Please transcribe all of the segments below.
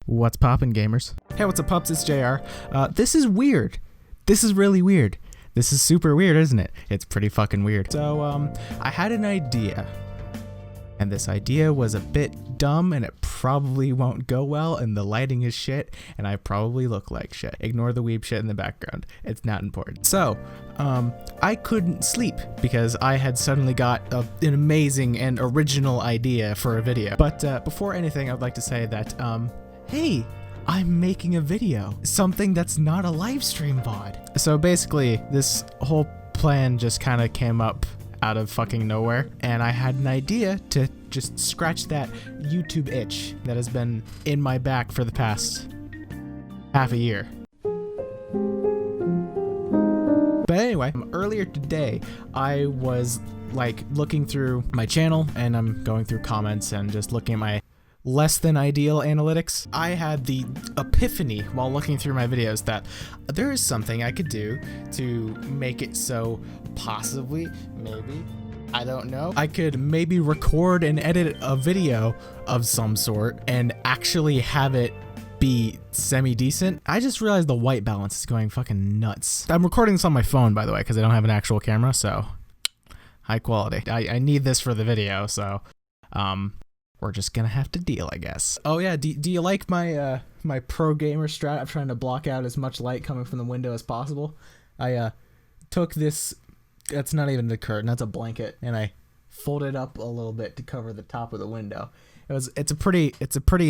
What's poppin', gamers? Hey, what's up, pups? It's JR. This is weird. This is really weird. This is super weird, isn't it? It's pretty fucking weird. So, I had an idea. And this idea was a bit dumb, and it probably won't go well, and the lighting is shit, and I probably look like shit. Ignore the weeb shit in the background. It's not important. So, I couldn't sleep because I had suddenly got an amazing and original idea for a video. But before anything, I'd like to say that, hey, I'm making a video. Something that's not a live stream VOD. So basically, this whole plan just kind of came up out of fucking nowhere, and I had an idea to just scratch that YouTube itch that has been in my back for the past half a year. But anyway, earlier today, I was like looking through my channel, and I'm going through comments and just looking at my less than ideal analytics. I had the epiphany while looking through my videos that there is something I could do to make it so possibly, maybe, I don't know, I could maybe record and edit a video of some sort and actually have it be semi-decent. I just realized the white balance is going fucking nuts. I'm recording this on my phone, by the way, because I don't have an actual camera, so high quality. I need this for the video, so we're just gonna have to deal, I guess. Oh yeah, do you like my my pro gamer strat? I'm trying to block out as much light coming from the window as possible. I took this, that's not even the curtain, that's a blanket, and I folded up a little bit to cover the top of the window. It's a pretty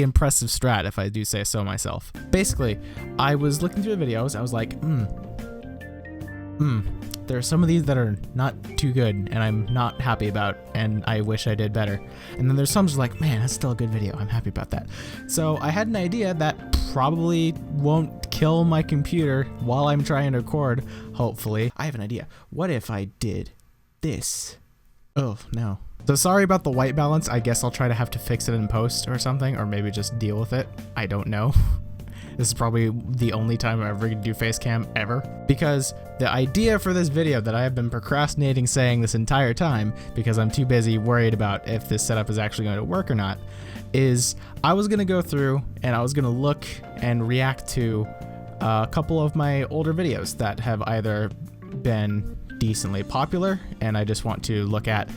impressive strat, if I do say so myself. Basically, I was looking through the videos, I was like, there are some of these that are not too good and I'm not happy about, and I wish I did better. And then there's some just like, man, that's still a good video, I'm happy about that. So I had an idea that probably won't kill my computer while I'm trying to record, hopefully. I have an idea. What if I did this? Oh, no. So sorry about the white balance. I guess I'll try to have to fix it in post or something, or maybe just deal with it. I don't know. This is probably the only time I'm ever gonna do face cam ever, because the idea for this video that I have been procrastinating saying this entire time because I'm too busy worried about if this setup is actually going to work or not, is I was gonna go through and I was gonna look and react to a couple of my older videos that have either been decently popular and I just want to look at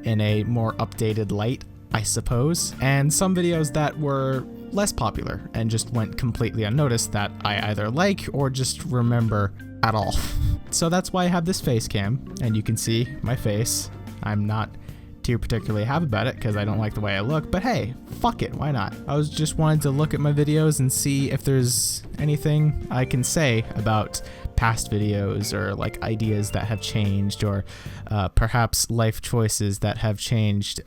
in a more updated light, I suppose, and some videos that were less popular and just went completely unnoticed that I either like or just remember at all. So that's why I have this face cam, and you can see my face. I'm not too particularly happy about it because I don't like the way I look, but hey, fuck it, why not? I was just wanting to look at my videos and see if there's anything I can say about past videos, or like ideas that have changed, or perhaps life choices that have changed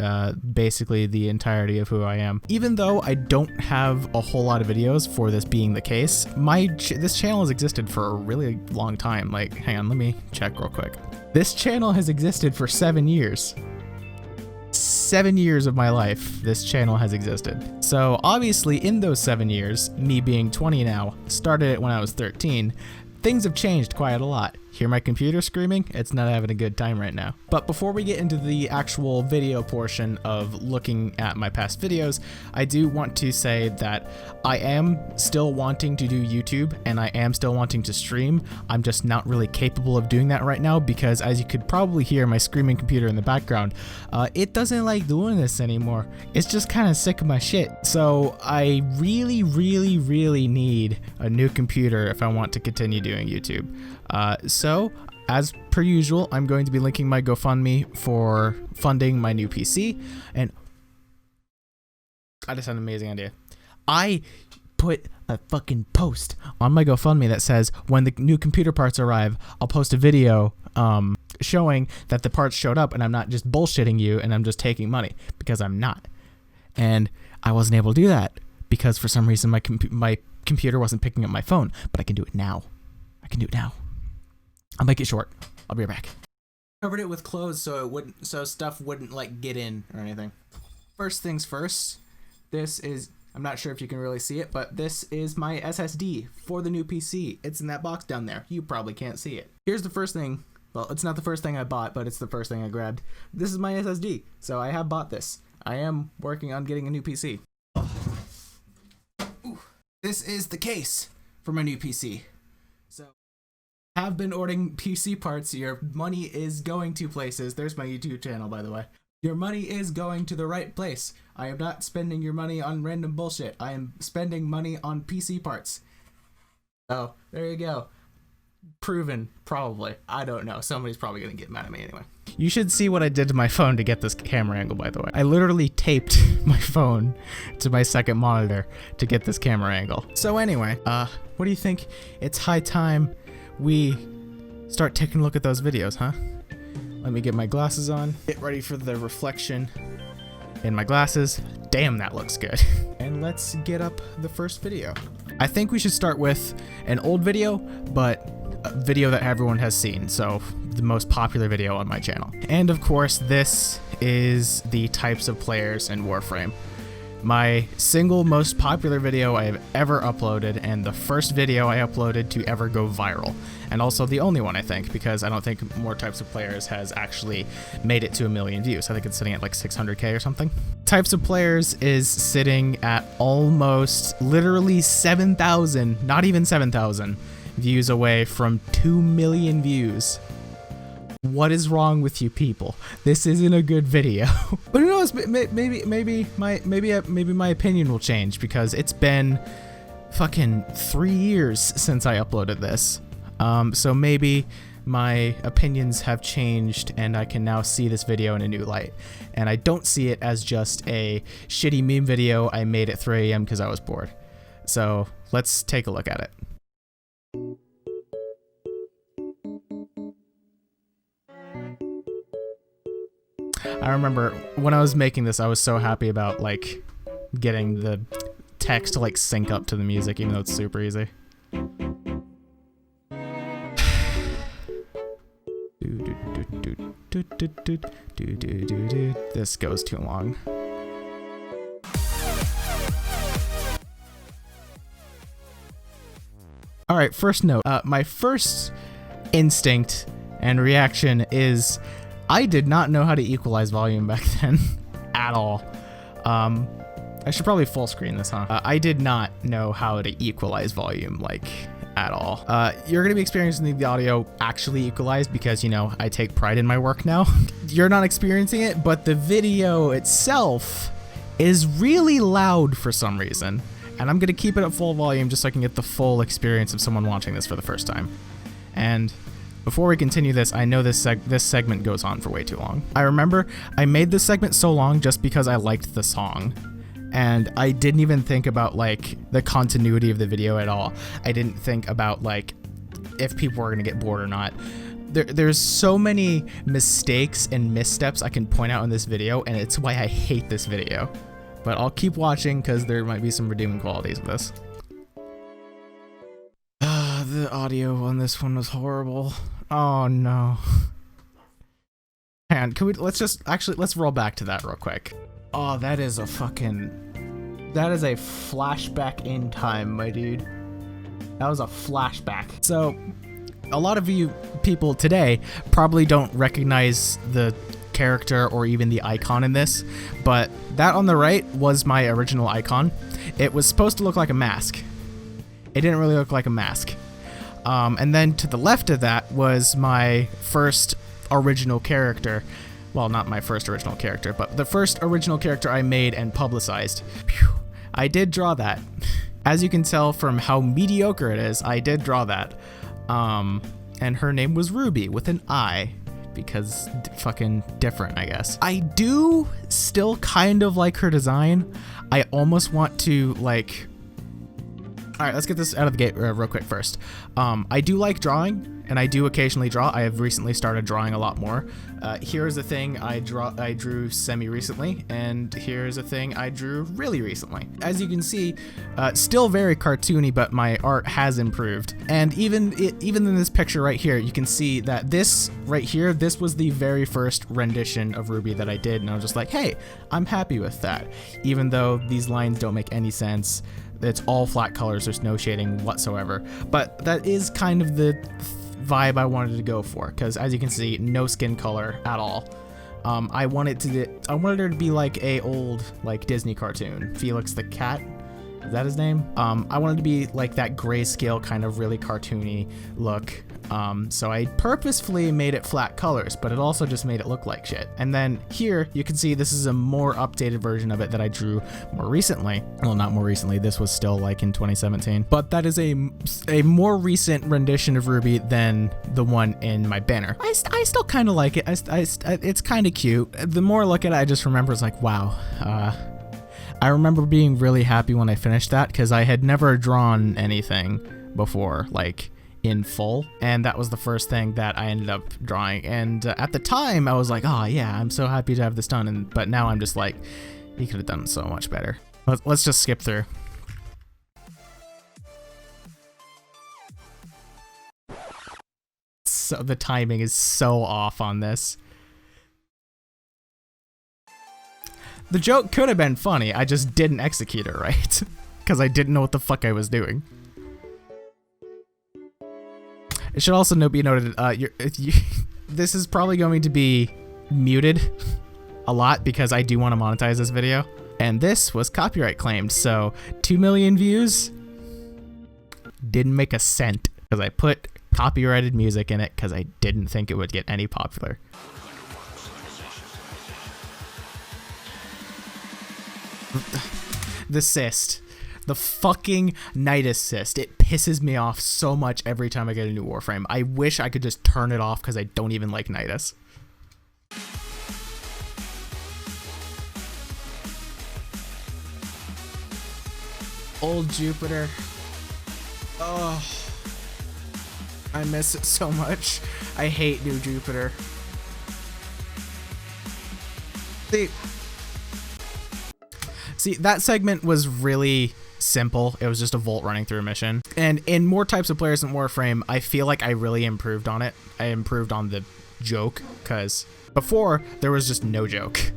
basically the entirety of who I am. Even though I don't have a whole lot of videos for this being the case, this channel has existed for a really long time. Like, hang on, let me check real quick. This channel has existed for 7 years. 7 years of my life, this channel has existed. So obviously in those 7 years, me being 20 now, started it when I was 13, things have changed quite a lot. Hear my computer screaming? It's not having a good time right now. But before we get into the actual video portion of looking at my past videos, I do want to say that I am still wanting to do YouTube and I am still wanting to stream. I'm just not really capable of doing that right now because, as you could probably hear my screaming computer in the background, it doesn't like doing this anymore. It's just kind of sick of my shit. So I really need a new computer if I want to continue doing YouTube. So, as per usual, I'm going to be linking my GoFundMe for funding my new PC, and I just had an amazing idea. I put a fucking post on my GoFundMe that says, when the new computer parts arrive, I'll post a video showing that the parts showed up and I'm not just bullshitting you and I'm just taking money, because I'm not. And I wasn't able to do that because for some reason my computer wasn't picking up my phone, but I can do it now. I'll make it short. I'll be right back. Covered it with clothes so stuff wouldn't like get in or anything. First things first, this is I'm not sure if you can really see it, but this is my SSD for the new PC. It's in that box down there. You probably can't see it. Here's the first thing. Well, it's not the first thing I bought, but it's the first thing I grabbed. This is my SSD, so I have bought this. I am working on getting a new PC. Ooh, this is the case for my new PC. So, have been ordering PC parts. Your money is going to places. There's my YouTube channel, by the way. Your money is going to the right place. I am not spending your money on random bullshit. I am spending money on PC parts. So, there you go. Proven, probably. I don't know. Somebody's probably gonna get mad at me anyway. You should see what I did to my phone to get this camera angle, by the way. I literally taped my phone to my second monitor to get this camera angle. So anyway, what do you think? It's high time we start taking a look at those videos, huh? Let me get my glasses on. Get ready for the reflection in my glasses. Damn, that looks good. And let's get up the first video. I think we should start with an old video, but a video that everyone has seen, so the most popular video on my channel. And of course, this is the types of players in Warframe. My single most popular video I have ever uploaded, and the first video I uploaded to ever go viral. And also the only one, I think, because I don't think more types of players has actually made it to 1 million views. I think it's sitting at like 600K or something. Types of players is sitting at almost literally 7,000, not even 7,000 views away from 2 million views. What is wrong with you people? This isn't a good video. But who knows? Maybe my opinion will change, because it's been fucking 3 years since I uploaded this. So maybe my opinions have changed and I can now see this video in a new light. And I don't see it as just a shitty meme video I made at 3 AM because I was bored. So let's take a look at it. I remember when I was making this, I was so happy about like getting the text to like sync up to the music, even though it's super easy. This goes too long. All right, first note. My first instinct and reaction is I did not know how to equalize volume back then at all. I should probably full screen this, huh? I did not know how to equalize volume, like, at all. You're gonna be experiencing the audio actually equalized because, you know, I take pride in my work now. You're not experiencing it, but the video itself is really loud for some reason. And I'm gonna keep it at full volume just so I can get the full experience of someone watching this for the first time. And before we continue this, I know this segment goes on for way too long. I remember I made this segment so long just because I liked the song. And I didn't even think about like the continuity of the video at all. I didn't think about like if people were gonna get bored or not. There's so many mistakes and missteps I can point out in this video, and it's why I hate this video. But I'll keep watching because there might be some redeeming qualities of this. The audio on this one was horrible. Oh no. And can we, let's roll back to that real quick. Oh, that is a flashback in time, my dude. That was a flashback. So, a lot of you people today probably don't recognize the character or even the icon in this, but that on the right was my original icon. It was supposed to look like a mask. It didn't really look like a mask. And then to the left of that was my first original character. Well, not my first original character, but the first original character I made and publicized. Phew. I did draw that. As you can tell from how mediocre it is, I did draw that. And her name was Ruby with an I, because fucking different, I guess. I do still kind of like her design. I almost want to like... All right, let's get this out of the gate real quick first. I do like drawing, and I do occasionally draw. I have recently started drawing a lot more. Here's a thing I drew semi-recently, and here's a thing I drew really recently. As you can see, still very cartoony, but my art has improved. And even in this picture right here, you can see that this right here, this was the very first rendition of Ruby that I did, and I was just like, hey, I'm happy with that. Even though these lines don't make any sense, it's all flat colors, there's no shading whatsoever. But that is kind of the vibe I wanted to go for, because as you can see, no skin color at all. I wanted her to be like a old Disney cartoon, Felix the Cat. Is that his name? I wanted to be like that grayscale kind of really cartoony look. So I purposefully made it flat colors, but it also just made it look like shit. And then here you can see this is a more updated version of it that I drew more recently. Well, not more recently, this was still like in 2017, but that is a more recent rendition of Ruby than the one in my banner. I still kind of like it. It's kind of cute. The more I look at it, I just remember it's like, wow. I remember being really happy when I finished that, because I had never drawn anything before, like in full, and that was the first thing that I ended up drawing. And at the time I was like, oh yeah, I'm so happy to have this done, but now I'm just like, you could have done so much better. Let's just skip through. So the timing is so off on this. The joke could have been funny, I just didn't execute it right, because I didn't know what the fuck I was doing. It should also be noted, this is probably going to be muted a lot because I do want to monetize this video. And this was copyright claimed, so 2 million views, didn't make a cent because I put copyrighted music in it because I didn't think it would get any popular. The cyst. The fucking Nidus cyst. It pisses me off so much every time I get a new Warframe. I wish I could just turn it off because I don't even like Nidus. Old Jupiter. Oh, I miss it so much. I hate new Jupiter. See, that segment was really simple. It was just a Volt running through a mission. And in more types of players in Warframe, I feel like I really improved on it. I improved on the joke, because before there was just no joke.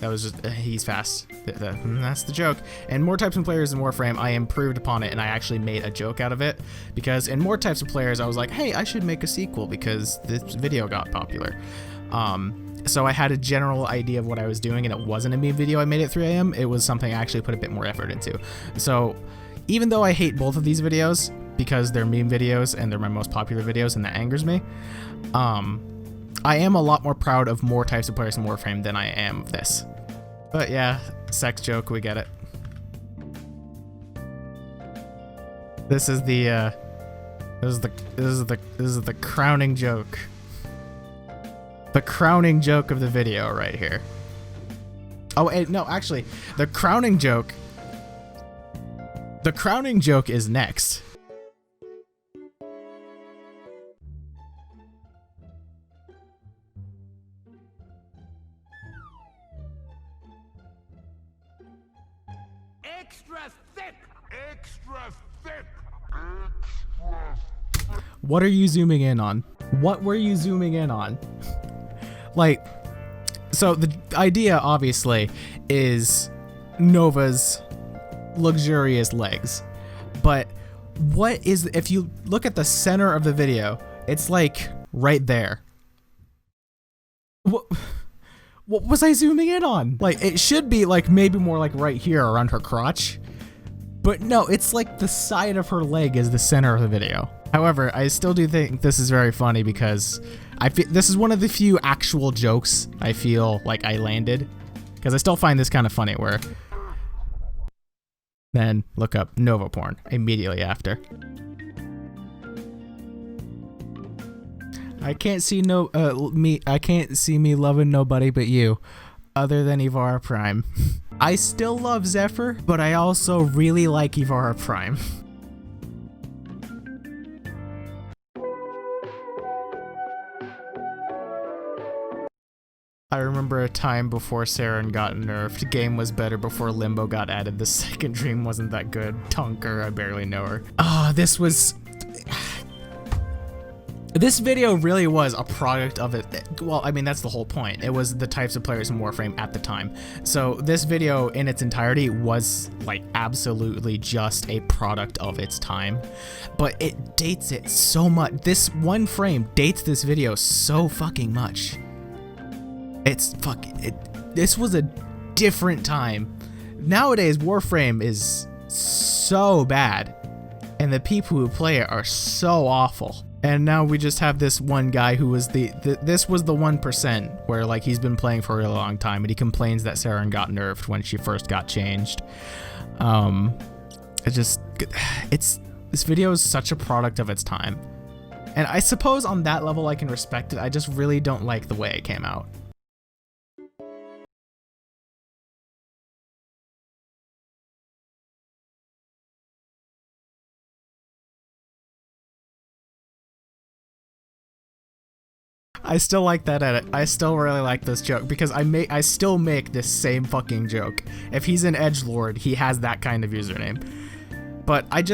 That was just, he's fast. That's the joke. And more types of players in Warframe, I improved upon it and I actually made a joke out of it. Because in more types of players, I was like, hey, I should make a sequel because this video got popular. So I had a general idea of what I was doing, and it wasn't a meme video I made at 3 AM. It was something I actually put a bit more effort into. So even though I hate both of these videos because they're meme videos and they're my most popular videos and that angers me, I am a lot more proud of more types of players in Warframe than I am of this. But yeah, sex joke, we get it. This is the crowning joke. The crowning joke of the video right here. Oh, no, actually, the crowning joke is next. Extra thick! Extra thick! What are you zooming in on? What were you zooming in on? Like, so the idea obviously is Nova's luxurious legs, but what is, if you look at the center of the video, it's like right there. What was I zooming in on? Like, it should be like maybe more like right here around her crotch, but no, it's like the side of her leg is the center of the video. However, I still do think this is very funny because I feel this is one of the few actual jokes I feel like I landed, because I still find this kind of funny, where then look up Nova porn immediately after. I can't see I can't see me loving nobody but you, other than Ivara Prime. I still love Zephyr, but I also really like Ivara Prime. I remember a time before Saren got nerfed. Game was better before Limbo got added. The second dream wasn't that good. Tonker, I barely know her. This video really was a product of it. Well, I mean, that's the whole point. It was the types of players in Warframe at the time. So this video in its entirety was like absolutely just a product of its time, but it dates it so much. This one frame dates this video so fucking much. This was a different time. Nowadays, Warframe is so bad, and the people who play it are so awful. And now we just have this one guy who was this was the 1%, where like he's been playing for a really long time, and he complains that Saren got nerfed when she first got changed. This video is such a product of its time, and I suppose on that level I can respect it. I just really don't like the way it came out. I still like that edit. I still really like this joke because I still make this same fucking joke. If he's an edgelord, he has that kind of username. But I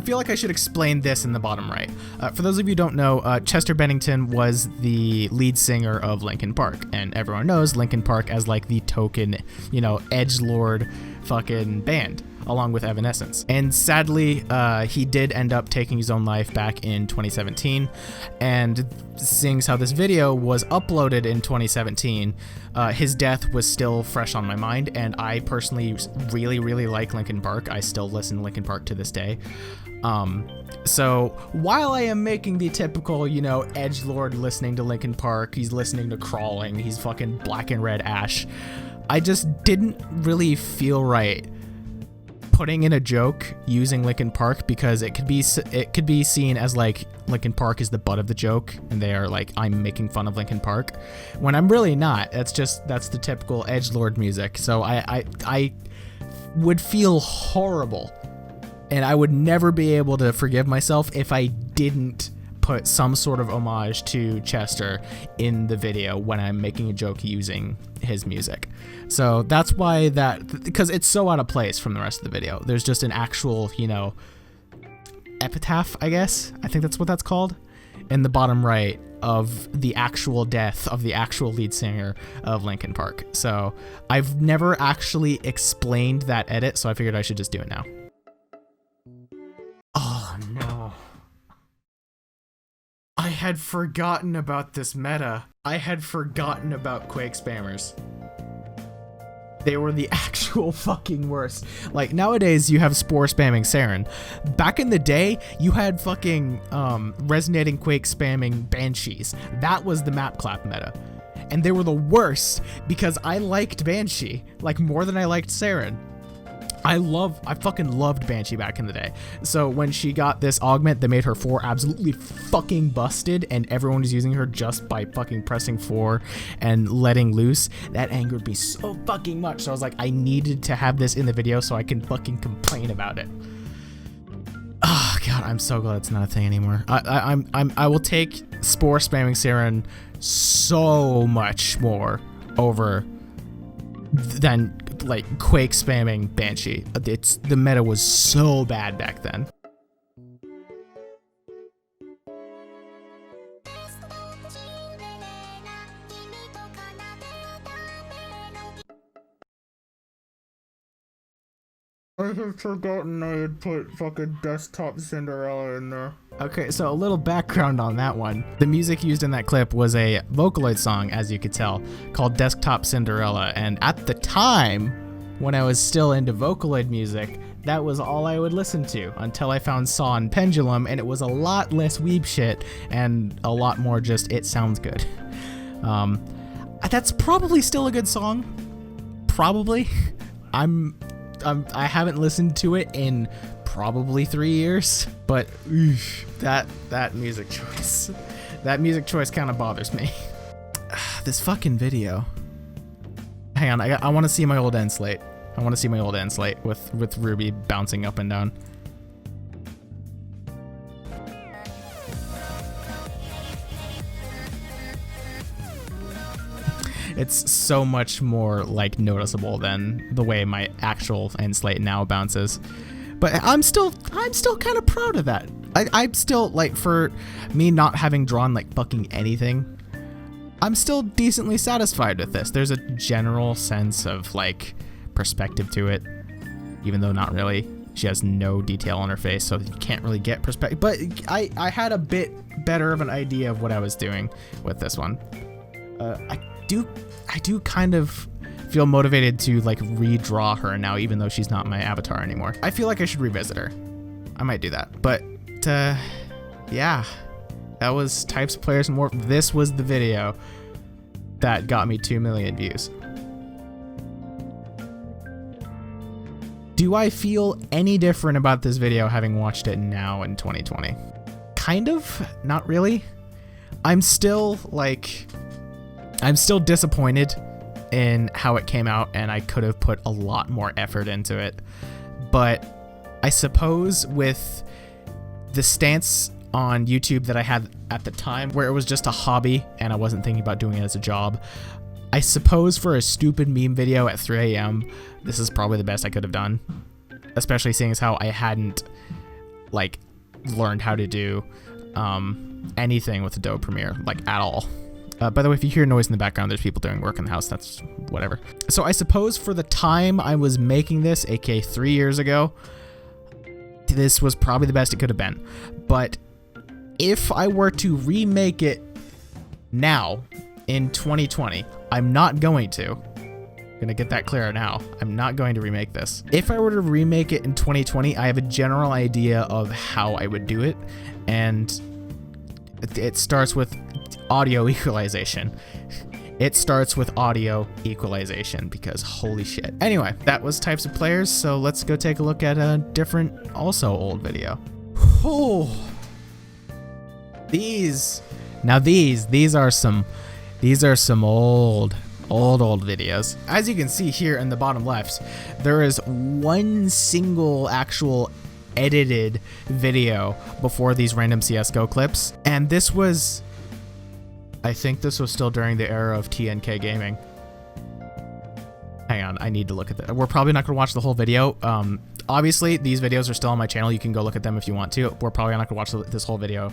feel like I should explain this in the bottom right. For those of you who don't know, Chester Bennington was the lead singer of Linkin Park, and everyone knows Linkin Park as like the token, edgelord fucking band, along with Evanescence. And sadly, he did end up taking his own life back in 2017. And seeing how this video was uploaded in 2017, his death was still fresh on my mind. And I personally really, really like Linkin Park. I still listen to Linkin Park to this day. So while I am making the typical, edgelord listening to Linkin Park, he's listening to Crawling, he's fucking Black and Red Ash, I just didn't really feel right putting in a joke using Linkin Park, because it could be seen as like Linkin Park is the butt of the joke and they are like, I'm making fun of Linkin Park, when I'm really not. That's the typical edgelord music. So I would feel horrible, and I would never be able to forgive myself if I didn't put some sort of homage to Chester in the video when I'm making a joke using his music. So that's why because it's so out of place from the rest of the video. There's just an actual, epitaph, I guess. I think that's what that's called, in the bottom right of the actual death of the actual lead singer of Linkin Park. So I've never actually explained that edit, so I figured I should just do it now. Oh no. I had forgotten about this meta. I had forgotten about Quake spammers. They were the actual fucking worst. Like, nowadays you have Spore spamming Saren. Back in the day, you had fucking resonating Quake spamming Banshees. That was the map clap meta. And they were the worst because I liked Banshee, like, more than I liked Saren. I fucking loved Banshee back in the day. So when she got this augment that made her 4 absolutely fucking busted, and everyone was using her just by fucking pressing 4 and letting loose, that angered me so fucking much. So I was like, I needed to have this in the video so I can fucking complain about it. Oh god, I'm so glad it's not a thing anymore. I will take Spore spamming Saren so much more over than like Quake spamming Banshee. The meta was so bad back then. I have forgotten I had put fucking Desktop Cinderella in there. Okay, so a little background on that one. The music used in that clip was a Vocaloid song, as you could tell, called Desktop Cinderella, and at the time, when I was still into Vocaloid music, that was all I would listen to until I found Saw and Pendulum, and it was a lot less weeb shit and a lot more just, it sounds good. That's probably still a good song. Probably. I haven't listened to it in probably 3 years, but oof, that music choice kind of bothers me. This fucking video. Hang on, I want to see my old end slate. I want to see my old end slate with Ruby bouncing up and down. It's so much more like noticeable than the way my actual end slate now bounces. But I'm still kind of proud of that. I'm still, like, for me not having drawn like fucking anything, I'm still decently satisfied with this. There's a general sense of like perspective to it, even though not really. She has no detail on her face, so you can't really get perspective. But I had a bit better of an idea of what I was doing with this one. I do kind of feel motivated to like redraw her now, even though she's not my avatar anymore. I feel like I should revisit her. I might do that. But yeah, that was Types of Players and More. This was the video that got me 2 million views. Do I feel any different about this video having watched it now in 2020? Kind of, not really. I'm still disappointed in how it came out, and I could have put a lot more effort into it. But I suppose with the stance on YouTube that I had at the time, where it was just a hobby and I wasn't thinking about doing it as a job, I suppose for a stupid meme video at 3 a.m., this is probably the best I could have done, especially seeing as how I hadn't like learned how to do anything with Adobe Premiere, like at all. By the way, if you hear noise in the background, there's people doing work in the house. That's whatever. So I suppose for the time I was making this, aka 3 years ago, this was probably the best it could have been. But if I were to remake it now in 2020, I'm not going to. I'm gonna get that clear now. I'm not going to remake this. If I were to remake it in 2020, I have a general idea of how I would do it, and it starts with audio equalization. It starts with audio equalization because holy shit. Anyway, that was Types of Players, so let's go take a look at a different, also old video. Oh, these are some old videos. As you can see here in the bottom left, there is one single actual edited video before these random CSGO clips, and this was, I think this was still during the era of TNK gaming. Hang on, I need to look at that. We're probably not gonna watch the whole video. Obviously these videos are still on my channel. You can go look at them if you want to. We're probably not gonna watch this whole video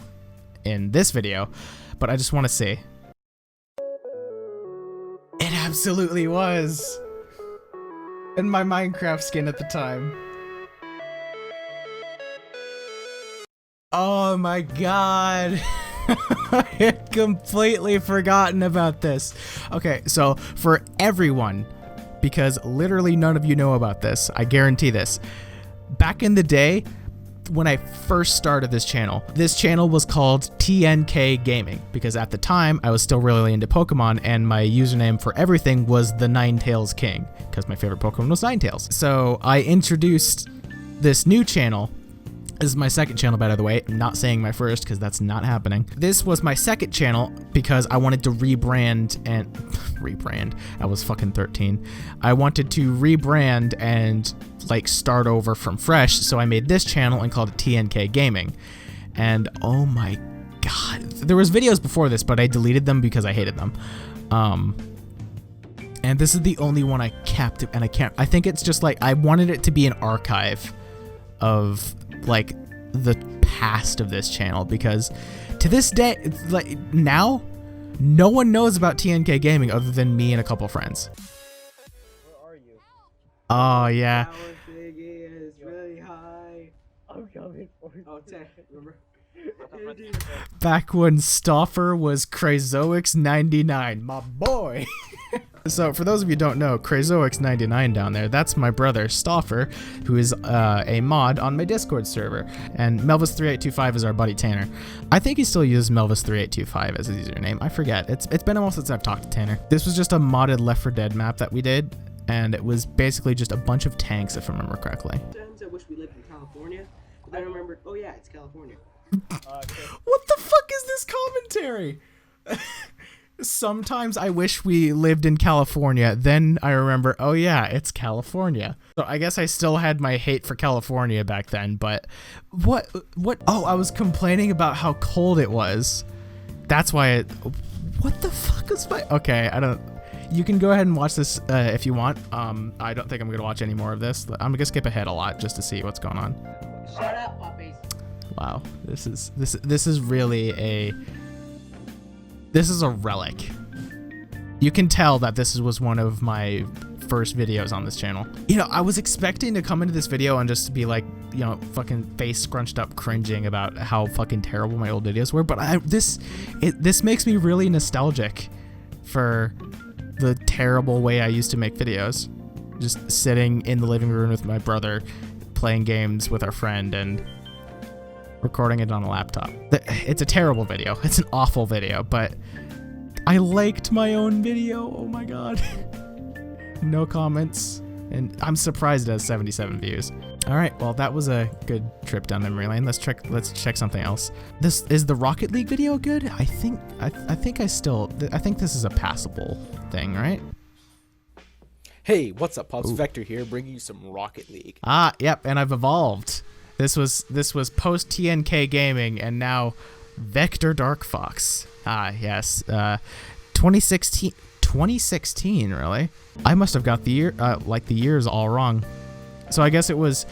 in this video, but I just want to see. It absolutely was. In my Minecraft skin at the time. Oh my god. I had completely forgotten about this. Okay, so for everyone, because literally none of you know about this, I guarantee this. Back in the day, when I first started this channel was called TNK Gaming, because at the time I was still really into Pokemon, and my username for everything was the Ninetales King, because my favorite Pokemon was Ninetales. So I introduced this new channel. This is my second channel, by the way. I'm not saying my first because that's not happening. This was my second channel because I wanted to rebrand and rebrand. I was fucking 13. I wanted to rebrand and like start over from fresh. So I made this channel and called it TNK Gaming. And oh my god, there was videos before this, but I deleted them because I hated them. And this is the only one I kept, and I think it's just like I wanted it to be an archive of like the past of this channel, because to this day, like now, no one knows about TNK Gaming other than me and a couple friends. Where are you? Oh yeah. Is really high. I'm coming for you. Oh, remember? Back when Stoffer was Crazoix99, my boy. So for those of you who don't know, Crazoix99 down there, that's my brother Stoffer, who is a mod on my Discord server, and Melvis3825 is our buddy Tanner. I think he still uses Melvis3825 as his username. I forget. It's been a while since I've talked to Tanner. This was just a modded Left 4 Dead map that we did, and it was basically just a bunch of tanks, if I remember correctly. Sometimes I wish we lived in California, but then I remembered, oh yeah, it's California. What the fuck is this commentary? Sometimes I wish we lived in California, then I remember, oh yeah, it's California. So I guess I still had my hate for California back then, but what, oh, I was complaining about how cold it was. That's why what the fuck is my, okay, I don't, You can go ahead and watch this if you want. I don't think I'm gonna watch any more of this. I'm gonna skip ahead a lot just to see what's going on. Shut up, puppies. Wow, this is really a relic. You can tell that this was one of my first videos on this channel. You know, I was expecting to come into this video and just be like, you know, fucking face scrunched up cringing about how fucking terrible my old videos were, but this makes me really nostalgic for the terrible way I used to make videos. Just sitting in the living room with my brother, playing games with our friend, and recording it on a laptop. It's a terrible video. It's an awful video, but I liked my own video. Oh my god. No comments, and I'm surprised it has 77 views. All right, well, that was a good trip down memory lane. Let's check something else. This is the Rocket League video good? I think this is a passable thing, right? Hey, what's up, Pops? Vector here, bringing you some Rocket League. Ah, yep, and I've evolved. This was post TNK Gaming, and now Vector Dark Fox. Ah, yes. 2016, really? I must have got the year, the years all wrong. So I guess it was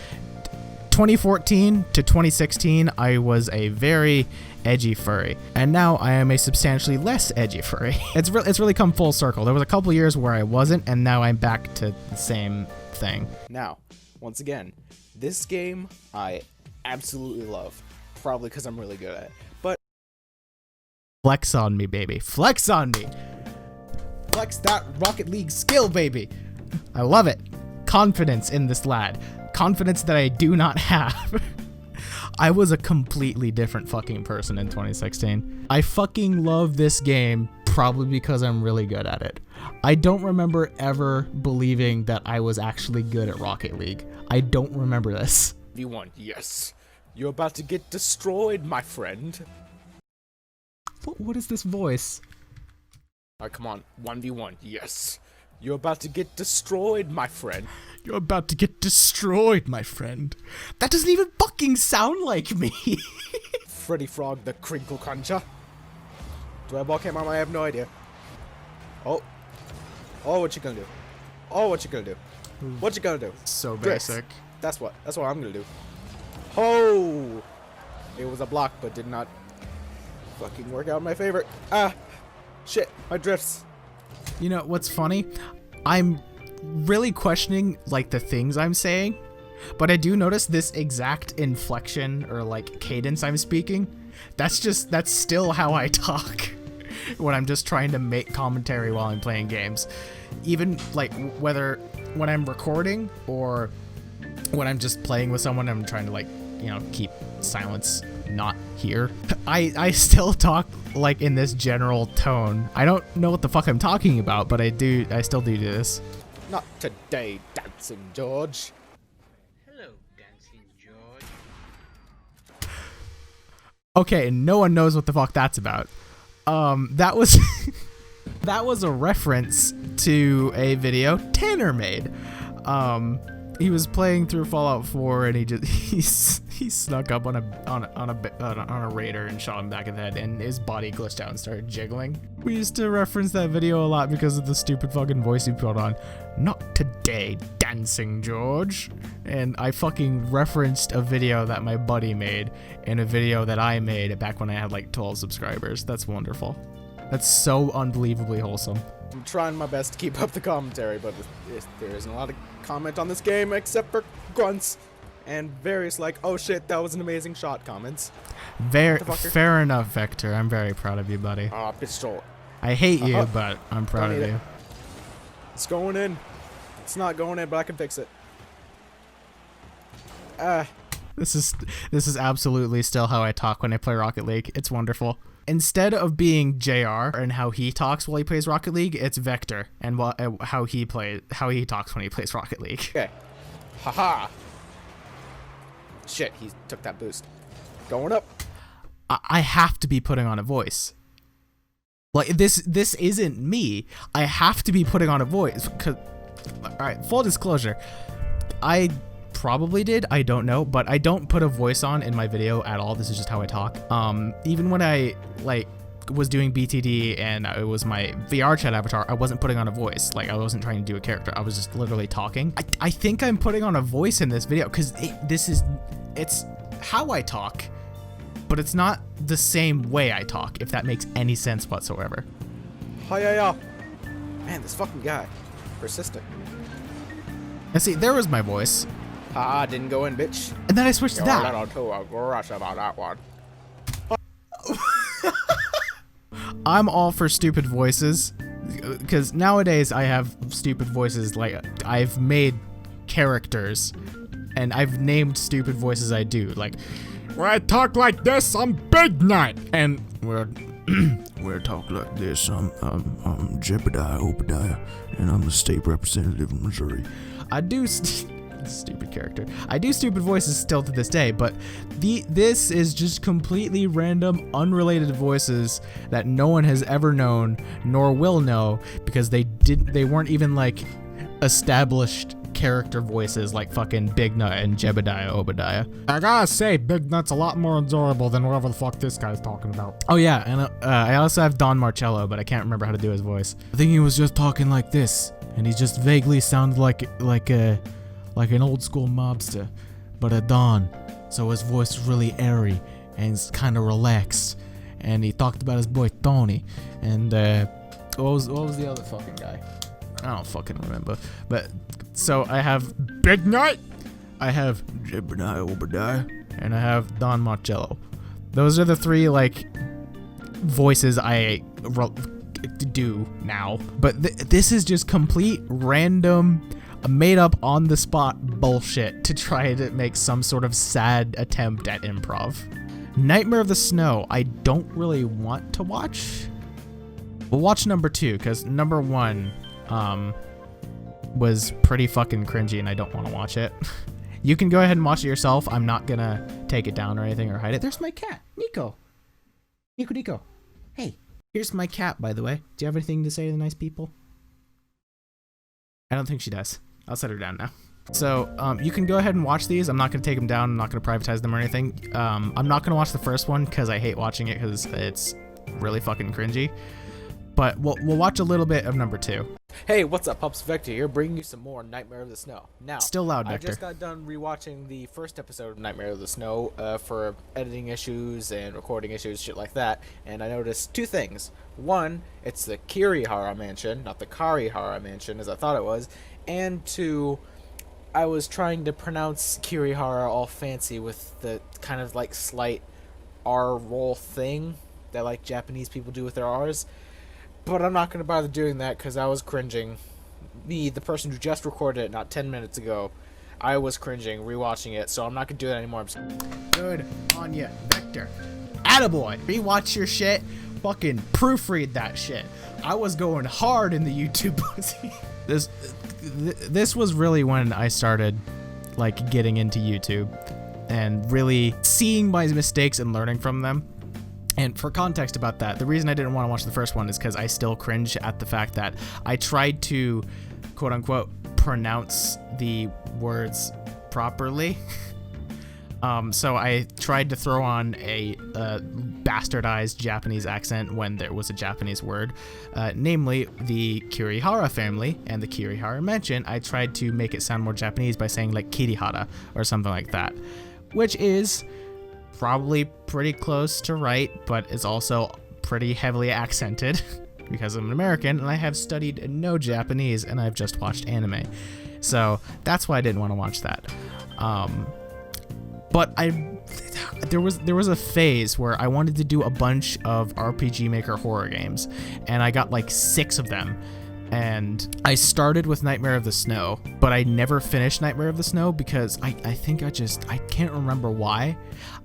2014 to 2016. I was a very edgy furry, and now I am a substantially less edgy furry. It's really come full circle. There was a couple years where I wasn't, and now I'm back to the same thing. Now, once again, this game I absolutely love, probably because I'm really good at it. But flex on me, baby. Flex on me. Flex that Rocket League skill, baby. I love it. Confidence in this lad. Confidence that I do not have. I was a completely different fucking person in 2016. I fucking love this game, probably because I'm really good at it. I don't remember ever believing that I was actually good at Rocket League. I don't remember this. V1, yes. You're about to get destroyed, my friend. What is this voice? Alright, come on. 1v1, yes. You're about to get destroyed, my friend. You're about to get destroyed, my friend. That doesn't even fucking sound like me. Freddy Frog, the Crinkle Cruncher. Do I have ball cam on? I have no idea. Oh. Oh, what you gonna do? Oh, what you gonna do? What you gonna do? So Drifts. basic. That's what I'm gonna do. Oh! It was a block, but did not fucking work out in my favor. Ah! Shit, my drifts. You know, what's funny? I'm really questioning, like, the things I'm saying, but I do notice this exact inflection or, like, cadence I'm speaking. That's still how I talk when I'm just trying to make commentary while I'm playing games. Even, like, whether when I'm recording or when I'm just playing with someone, I'm trying to, like, you know, keep silence not here. I still talk like in this general tone. I don't know what the fuck I'm talking about, but I still do this. Not today, Dancing George. Hello, Dancing George. Okay, no one knows what the fuck that's about. That was that was a reference to a video Tanner made. He was playing through Fallout 4 and he snuck up on a raider and shot him back in the head, and his body glitched out and started jiggling. We used to reference that video a lot because of the stupid fucking voice he put on. Not today, Dancing George. And I fucking referenced a video that my buddy made and a video that I made back when I had like 12 subscribers. That's wonderful. That's so unbelievably wholesome. I'm trying my best to keep up the commentary, but there isn't a lot of comment on this game except for grunts and various like, oh shit, that was an amazing shot comments. Fair enough, Vector. I'm very proud of you, buddy. Ah, pistol. I hate you, but I'm proud of you. It's going in. It's not going in, but I can fix it. Ah. This is absolutely still how I talk when I play Rocket League. It's wonderful. Instead of being JR and how he talks while he plays Rocket League, it's Vector and how he talks when he plays Rocket League. Okay. Haha. Shit, he took that boost. Going up. I have to be putting on a voice. Like this isn't me. I have to be putting on a voice. All right, full disclosure. I probably did, I don't know, but I don't put a voice on in my video at all. This is just how I talk. Even when I like was doing BTD and it was my VR chat avatar, I wasn't putting on a voice. Like, I wasn't trying to do a character. I was just literally talking. I think I'm putting on a voice in this video because it's how I talk, but it's not the same way I talk, if that makes any sense whatsoever. Hi-ya-ya. Man, this fucking guy. Persistent. And see, there was my voice. Ah, didn't go in, bitch. And then I switched to that. You're a little too aggressive about that one. I'm all for stupid voices, because nowadays I have stupid voices. Like, I've made characters, and I've named stupid voices I do. Like, when I talk like this, I'm Big Nut, and when I talk like this, I'm Jebediah Obadiah, and I'm the state representative of Missouri. I do stupid character. I do stupid voices still to this day, but this is just completely random, unrelated voices that no one has ever known nor will know, because they weren't even like established character voices like fucking Big Nut and Jebediah Obadiah. I gotta say, Big Nut's a lot more adorable than whatever the fuck this guy's talking about. Oh yeah, and I also have Don Marcello, but I can't remember how to do his voice. I think he was just talking like this, and he just vaguely sounded like an old school mobster, but a Don. So his voice was really airy and it's kind of relaxed. And he talked about his boy Tony. And what was the other fucking guy? I don't fucking remember. But so I have Big Nut, I have Jebediah Obadiah, and I have Don Marcello. Those are the three like voices I do now. But this is just complete random, made up on the spot bullshit to try to make some sort of sad attempt at improv. Nightmare of the Snow, I don't really want to watch. We'll watch number 2, because number 1 was pretty fucking cringy and I don't want to watch it. You can go ahead and watch it yourself. I'm not gonna take it down or anything or hide it. There's my cat, Nico. Nico. Hey, here's my cat, by the way. Do you have anything to say to the nice people? I don't think she does. I'll set her down now. So you can go ahead and watch these. I'm not going to take them down. I'm not going to privatize them or anything. I'm not going to watch the first one because I hate watching it because it's really fucking cringy. But we'll watch a little bit of number 2. Hey, what's up, Pups? Vector here, bringing you some more Nightmare of the Snow. Now, still loud, Vector. I just got done rewatching the first episode of Nightmare of the Snow for editing issues and recording issues, shit like that, and I noticed 2 things. One, it's the Kirihara Mansion, not the Karihara Mansion as I thought it was, and 2, I was trying to pronounce Kirihara all fancy with the kind of like slight R roll thing that like Japanese people do with their R's. But I'm not going to bother doing that because I was cringing. Me, the person who just recorded it not 10 minutes ago, I was cringing rewatching it, so I'm not going to do that anymore. I'm just... Good on ya, Vector. Attaboy. Rewatch your shit. Fucking proofread that shit. I was going hard in the YouTube pussy. This was really when I started like getting into YouTube and really seeing my mistakes and learning from them. And for context about that, the reason I didn't want to watch the first one is because I still cringe at the fact that I tried to, quote unquote, pronounce the words properly. So I tried to throw on a bastardized Japanese accent when there was a Japanese word, namely the Kirihara family and the Kirihara Mansion. I tried to make it sound more Japanese by saying like Kirihara or something like that, which is probably pretty close to right, but it's also pretty heavily accented because I'm an American and I have studied no Japanese and I've just watched anime. So that's why I didn't want to watch that. But there was a phase where I wanted to do a bunch of RPG Maker horror games, and I got like 6 of them. And I started with Nightmare of the Snow, but I never finished Nightmare of the Snow because I can't remember why.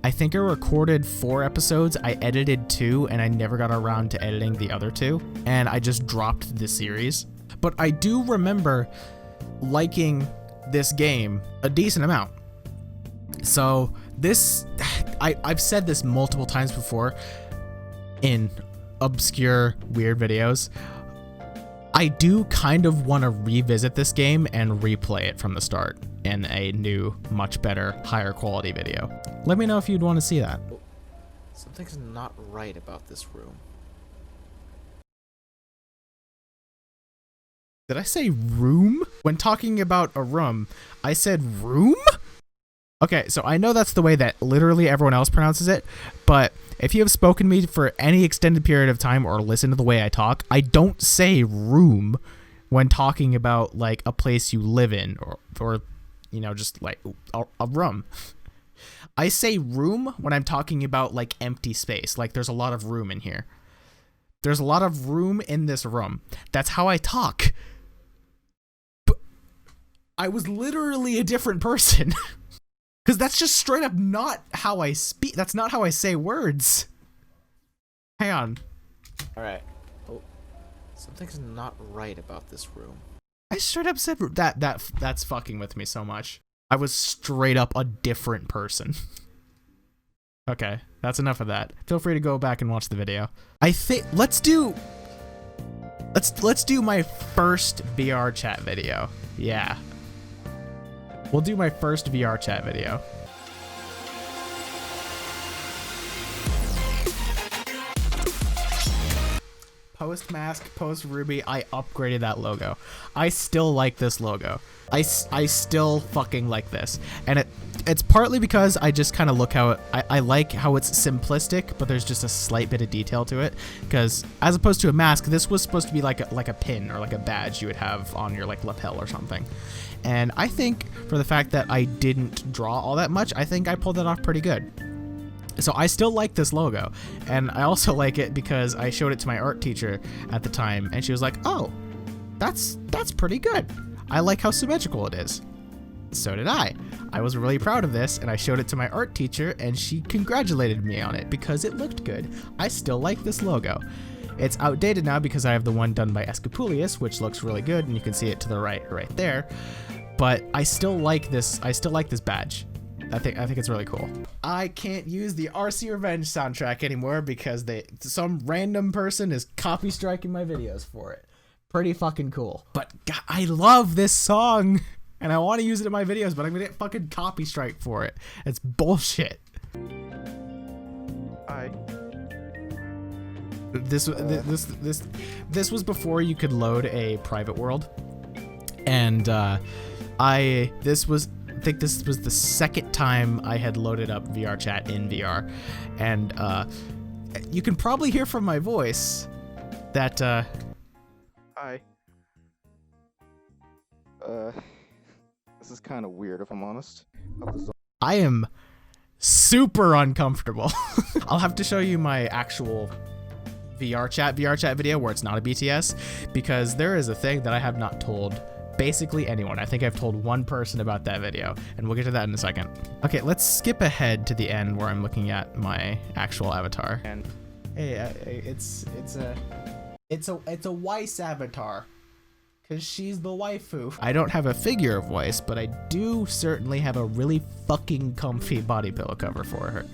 I think I recorded 4 episodes, I edited 2, and I never got around to editing the other 2, and I just dropped the series. But I do remember liking this game a decent amount. So this, I've said this multiple times before in obscure, weird videos. I do kind of want to revisit this game and replay it from the start in a new, much better, higher quality video. Let me know if you'd want to see that. Something's not right about this room. Did I say room? When talking about a room, I said room? Okay, so I know that's the way that literally everyone else pronounces it, but if you have spoken to me for any extended period of time or listened to the way I talk, I don't say room when talking about like a place you live in or you know, just like a room. I say room when I'm talking about like empty space, like there's a lot of room in here. There's a lot of room in this room. That's how I talk. But I was literally a different person. Because that's just straight up not how I speak. That's not how I say words. Hang on. All right. Oh, something's not right about this room. I straight up said that's fucking with me so much. I was straight up a different person. Okay, that's enough of that. Feel free to go back and watch the video. I think let's do my first VR chat video. Yeah. We'll do my first VR chat video. Post mask, post Ruby, I upgraded that logo. I still like this logo. I still fucking like this. And it's partly because I just kind of look how I like how it's simplistic, but there's just a slight bit of detail to it. Because as opposed to a mask, this was supposed to be like a pin or like a badge you would have on your like lapel or something. And I think for the fact that I didn't draw all that much, I think I pulled that off pretty good. So I still like this logo, and I also like it because I showed it to my art teacher at the time, and she was like, "Oh, that's pretty good. I like how symmetrical it is." So did I. I was really proud of this, and I showed it to my art teacher, and she congratulated me on it because it looked good. I still like this logo. It's outdated now because I have the one done by Aescapulius, which looks really good, and you can see it to the right there. But I still like this. I still like this badge. I think it's really cool. I can't use the RC Revenge soundtrack anymore because some random person is copy striking my videos for it. Pretty fucking cool. But God, I love this song and I want to use it in my videos, but I'm gonna get fucking copy strike for it. It's bullshit. This was before you could load a private world, and I think this was the second time I had loaded up VR chat in VR, and you can probably hear from my voice that Hi. This is kind of weird if I'm honest. I am super uncomfortable. I'll have to show you my actual VR chat video where it's not a BTS, because there is a thing that I have not told basically anyone. I think I've told one person about that video, and we'll get to that in a second. Okay, let's skip ahead to the end where I'm looking at my actual avatar. And hey, it's a Weiss avatar, cause she's the waifu. I don't have a figure of Weiss, but I do certainly have a really fucking comfy body pillow cover for her.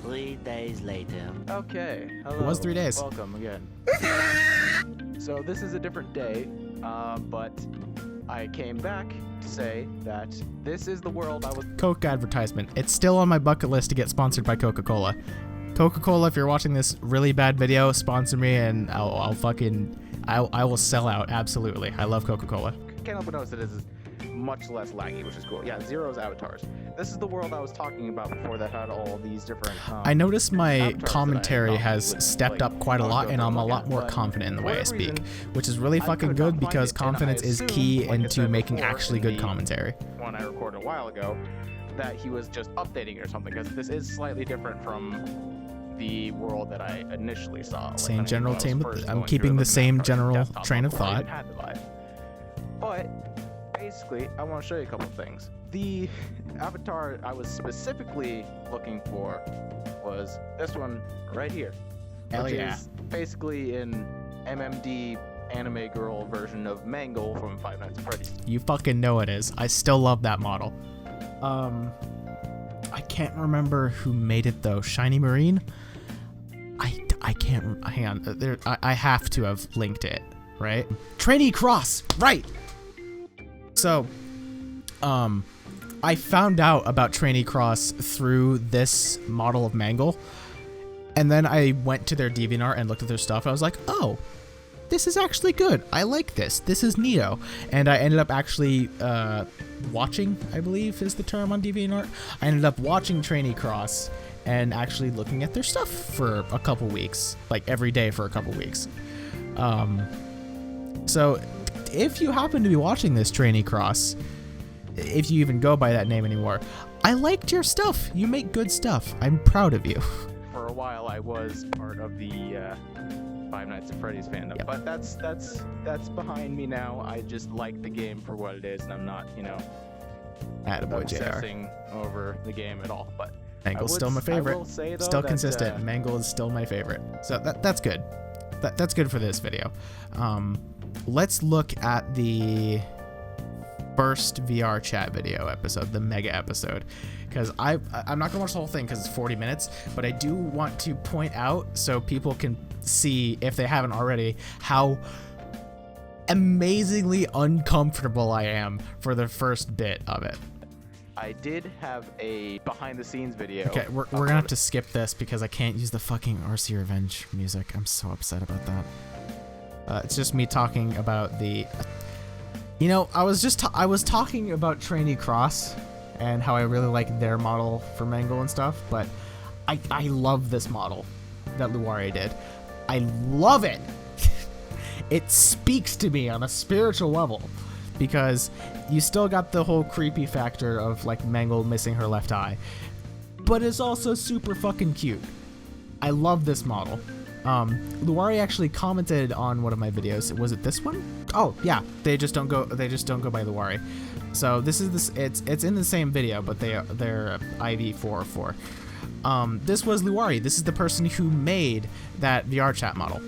3 days later. Okay, hello. It was 3 days. Welcome again. So this is a different day, but I came back to say that this is the world I was... Coke advertisement. It's still on my bucket list to get sponsored by Coca-Cola. Coca-Cola, if you're watching this really bad video, sponsor me and I will sell out. Absolutely. I love Coca-Cola. Can't help but notice that it is much less laggy, which is cool. Yeah, Zero's avatars. This is the world I was talking about before that had all these different... I noticed my commentary has stepped up quite a lot, and I'm a lot more confident in the way I speak, which is really fucking good because confidence is key into making actually good commentary. One I recorded a while ago, that he was just updating it or something, because this is slightly different from the world that I initially saw. Same general team. I'm keeping the same general train of thought. But basically, I want to show you a couple of things. The avatar I was specifically looking for was this one right here. Hell yeah. Is basically an MMD anime girl version of Mangle from Five Nights at Freddy's. You fucking know it is. I still love that model. I can't remember who made it though. Shiny Marine? I can't, hang on. I have to have linked it, right? Trainee Cross, right. So, I found out about Trainee Cross through this model of Mangle, and then I went to their DeviantArt and looked at their stuff. I was like, oh, this is actually good. I like this. This is neato. And I ended up actually watching, I believe is the term on DeviantArt. I ended up watching Trainee Cross and actually looking at their stuff for a couple weeks, like every day for a couple weeks. So if you happen to be watching this Trainee Cross, if you even go by that name anymore, I liked your stuff. You make good stuff. I'm proud of you. For a while, I was part of the Five Nights at Freddy's fandom, Yep. but that's behind me now. I just like the game for what it is, and I'm not, Attaboy, JR. obsessing over the game at all. But Mangle's still my I favorite. will say, though, Still that, consistent. Mangle is still my favorite. So that's good. That's good for this video. Let's look at the first VR chat video episode, the mega episode, because I'm not gonna watch the whole thing because it's 40 minutes, but I do want to point out so people can see, if they haven't already, how amazingly uncomfortable I am for the first bit of it. I did have a behind-the-scenes video. Okay, we're gonna have to skip this because I can't use the fucking RC Revenge music. I'm so upset about that. It's just me talking about the... I was talking about Trainee Cross and how I really like their model for Mangle and stuff, but I love this model that Luari did. I love it! It speaks to me on a spiritual level because you still got the whole creepy factor of like Mangle missing her left eye, but it's also super fucking cute. I love this model. Luari actually commented on one of my videos. Was it this one? Oh yeah, they just don't go by Luari. So this is it's in the same video, but they're IV404. This was Luari. This is the person who made that VR chat model.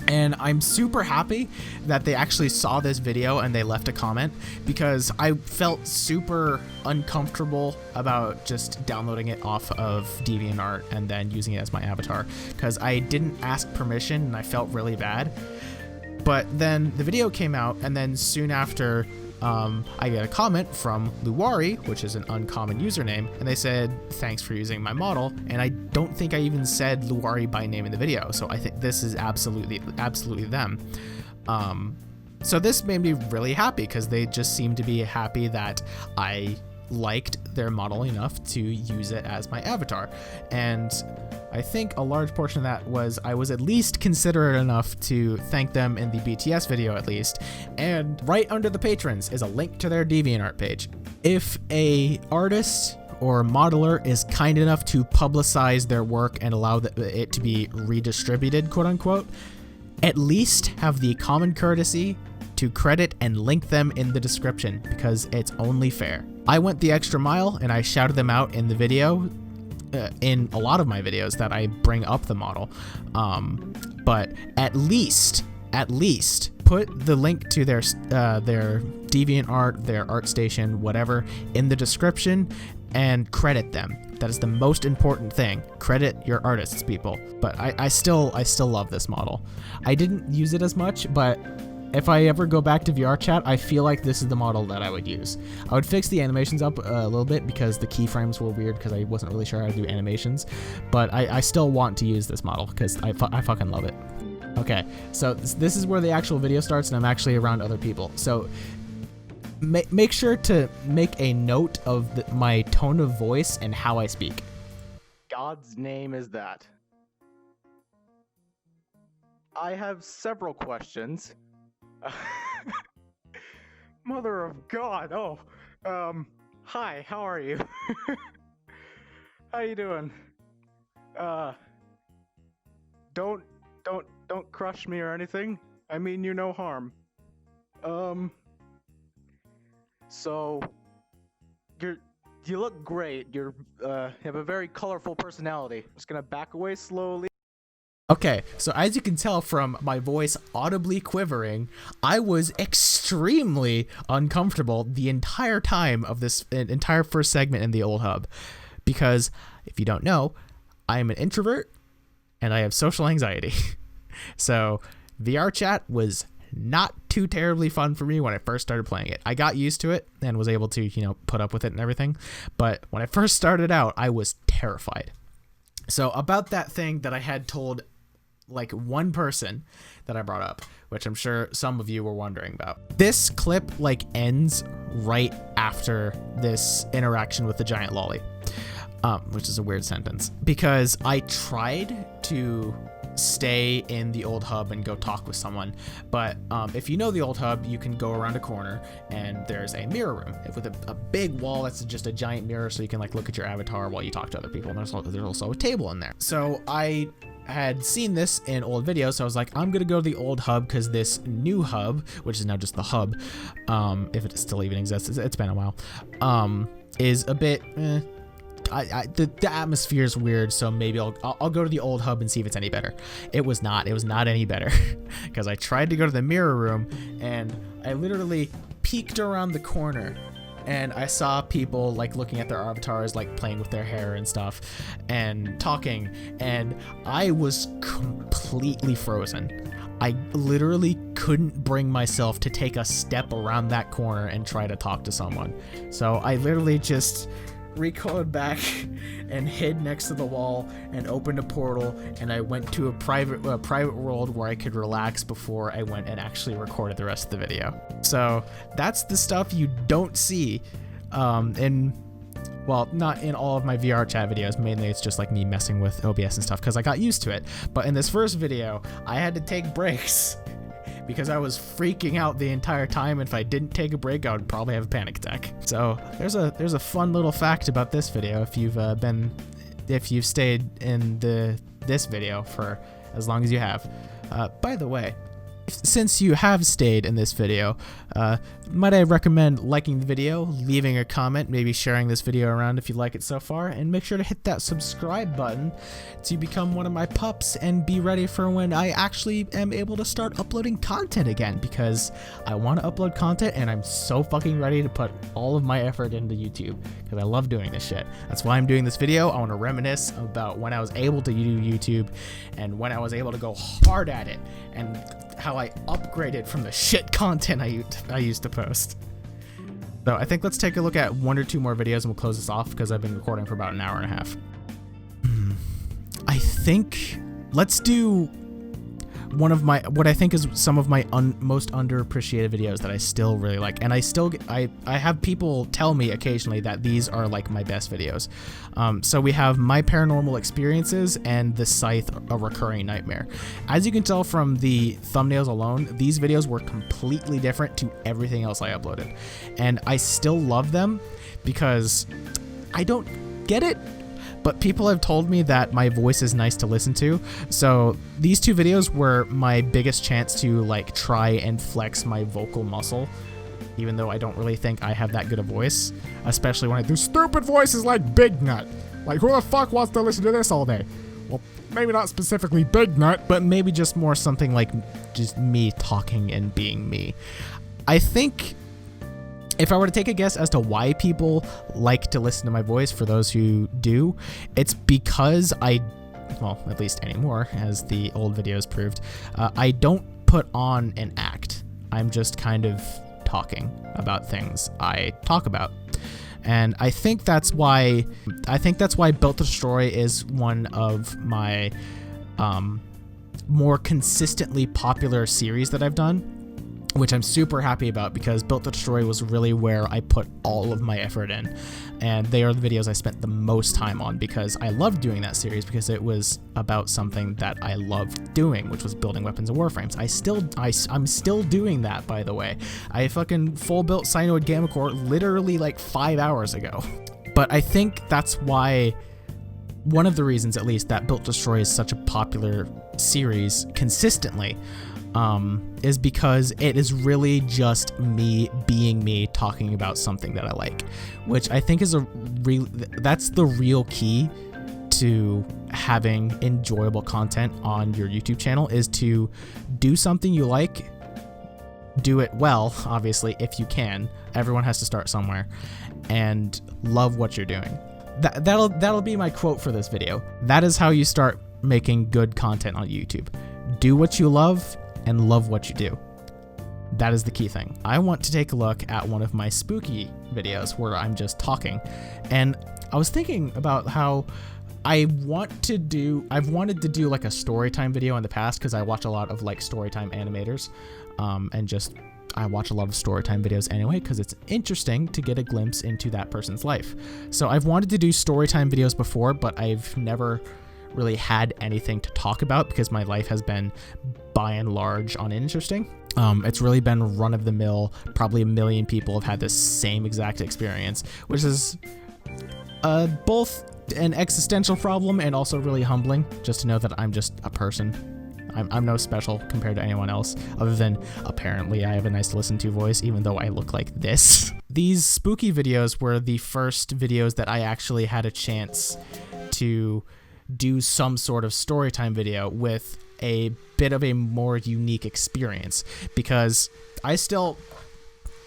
And I'm super happy that they actually saw this video and they left a comment, because I felt super uncomfortable about just downloading it off of DeviantArt and then using it as my avatar, because I didn't ask permission and I felt really bad. But then the video came out, and then soon after I get a comment from Luari, which is an uncommon username, and they said, thanks for using my model, and I don't think I even said Luari by name in the video, so I think this is absolutely them. So this made me really happy, because they just seemed to be happy that I liked their model enough to use it as my avatar. And I think a large portion of that was I was at least considerate enough to thank them in the BTS video at least. And right under the patrons is a link to their DeviantArt page. If a artist or modeler is kind enough to publicize their work and allow it to be redistributed, quote unquote, at least have the common courtesy to credit and link them in the description, because it's only fair. I went the extra mile and I shouted them out in the video, in a lot of my videos that I bring up the model, but at least put the link to their DeviantArt, their ArtStation, whatever, in the description and credit them. That is the most important thing. Credit your artists, people. But I still love this model. I didn't use it as much, but if I ever go back to VR chat, I feel like this is the model that I would use. I would fix the animations up a little bit because the keyframes were weird because I wasn't really sure how to do animations, but I still want to use this model because I fucking love it. Okay, so this is where the actual video starts, and I'm actually around other people. So make sure to make a note of my tone of voice and how I speak. God's name is that. I have several questions. Mother of God. Oh, hi, how are you? How you doing? Don't crush me or anything. I mean you no harm. So you look great. You have a very colorful personality. I'm just gonna back away slowly. Okay, so as you can tell from my voice audibly quivering, I was extremely uncomfortable the entire time of this entire first segment in the old hub. Because, if you don't know, I am an introvert and I have social anxiety. So, VR chat was not too terribly fun for me when I first started playing it. I got used to it and was able to, put up with it and everything. But when I first started out, I was terrified. So, about that thing that I had told like one person that I brought up, which I'm sure some of you were wondering about. This clip like ends right after this interaction with the giant lolly, which is a weird sentence because I tried to stay in the old hub and go talk with someone, but if you know the old hub, you can go around a corner and there's a mirror room with a big wall that's just a giant mirror, so you can like look at your avatar while you talk to other people, and there's also a table in there. So I had seen this in old videos, so I was like, I'm gonna go to the old hub because this new hub, which is now just the hub, if it still even exists, it's been a while, is a bit the atmosphere is weird, so maybe I'll go to the old hub and see if it's any better. It was not any better because I tried to go to the mirror room and I literally peeked around the corner and I saw people like looking at their avatars, like playing with their hair and stuff and talking, and I was completely frozen. I literally couldn't bring myself to take a step around that corner and try to talk to someone. So I literally just recoiled back and hid next to the wall and opened a portal, and I went to a private world where I could relax before I went and actually recorded the rest of the video. So that's the stuff you don't see well, not in all of my VR chat videos. Mainly it's just like me messing with OBS and stuff because I got used to it. But in this first video, I had to take breaks because I was freaking out the entire time. If I didn't take a break, I would probably have a panic attack. So there's a fun little fact about this video if you've stayed in this video for as long as you have. By the way, since you have stayed in this video, might I recommend liking the video, leaving a comment, maybe sharing this video around if you like it so far, and make sure to hit that subscribe button to become one of my pups and be ready for when I actually am able to start uploading content again, because I want to upload content and I'm so fucking ready to put all of my effort into YouTube because I love doing this shit. That's why I'm doing this video. I want to reminisce about when I was able to do YouTube and when I was able to go hard at it and how I upgraded from the shit content I used to post. So I think let's take a look at one or two more videos and we'll close this off because I've been recording for about an hour and a half. I think let's do one of what I think is some of my most underappreciated videos that I still really like, and I have people tell me occasionally that these are like my best videos. So we have my paranormal experiences and the Scythe, a recurring nightmare. As you can tell from the thumbnails alone, these videos were completely different to everything else I uploaded, and I still love them because I don't get it, but people have told me that my voice is nice to listen to. So these two videos were my biggest chance to like try and flex my vocal muscle, even though I don't really think I have that good a voice, especially when I do stupid voices like Big Nut. Like, who the fuck wants to listen to this all day? Well, maybe not specifically Big Nut, but maybe just more something like just me talking and being me. I think if I were to take a guess as to why people like to listen to my voice, for those who do, it's because well, at least anymore, as the old videos proved, I don't put on an act. I'm just kind of talking about things I talk about. And I think that's why Built to Destroy is one of my more consistently popular series that I've done, which I'm super happy about because Built to Destroy was really where I put all of my effort in, and they are the videos I spent the most time on because I loved doing that series because it was about something that I loved doing, which was building weapons and warframes. I'm still doing that, by the way. I fucking full built Cyanoid Gamma Core literally like 5 hours ago. But I think that's why, one of the reasons at least, that Built to Destroy is such a popular series consistently, is because it is really just me being me talking about something that I like, which I think is that's the real key to having enjoyable content on your YouTube channel, is to do something you like, do it well, obviously, if you can. Everyone has to start somewhere, and love what you're doing. That'll be my quote for this video. That is how you start making good content on YouTube. Do what you love and love what you do. That is the key thing. I want to take a look at one of my spooky videos where I'm just talking, and I was thinking about how I've wanted to do like a story time video in the past because I watch a lot of like story time animators, and just I watch a lot of story time videos anyway because it's interesting to get a glimpse into that person's life. So I've wanted to do story time videos before, but I've never really had anything to talk about because my life has been by and large uninteresting. It's really been run of the mill. Probably a million people have had this same exact experience, which is both an existential problem and also really humbling just to know that I'm just a person. I'm no special compared to anyone else other than apparently I have a nice to listen to voice even though I look like this. These spooky videos were the first videos that I actually had a chance to do some sort of storytime video with a bit of a more unique experience because I still,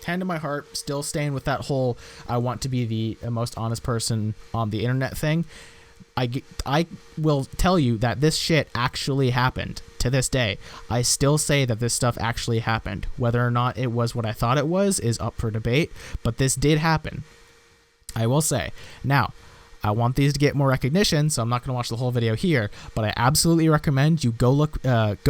hand to my heart, still staying with that whole I want to be the most honest person on the internet thing. I will tell you that this shit actually happened to this day. I still say that this stuff actually happened. Whether or not it was what I thought it was is up for debate, but this did happen. I will say. Now, I want these to get more recognition, so I'm not going to watch the whole video here, but I absolutely recommend you go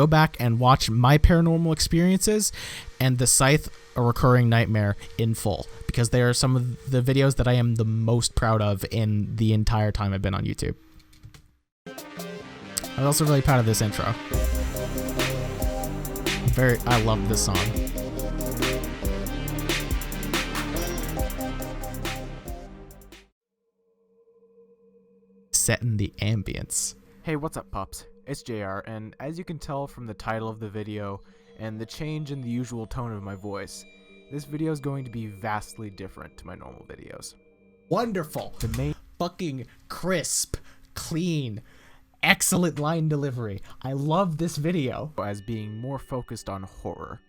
back and watch my paranormal experiences and the Scythe, a recurring nightmare in full, because they are some of the videos that I am the most proud of in the entire time I've been on YouTube. I'm also really proud of this intro. I love this song. Setting the ambience. Hey, what's up, pups? It's JR, and as you can tell from the title of the video and the change in the usual tone of my voice, this video is going to be vastly different to my normal videos. Wonderful. The main fucking crisp, clean, excellent line delivery. I love this video. As being more focused on horror.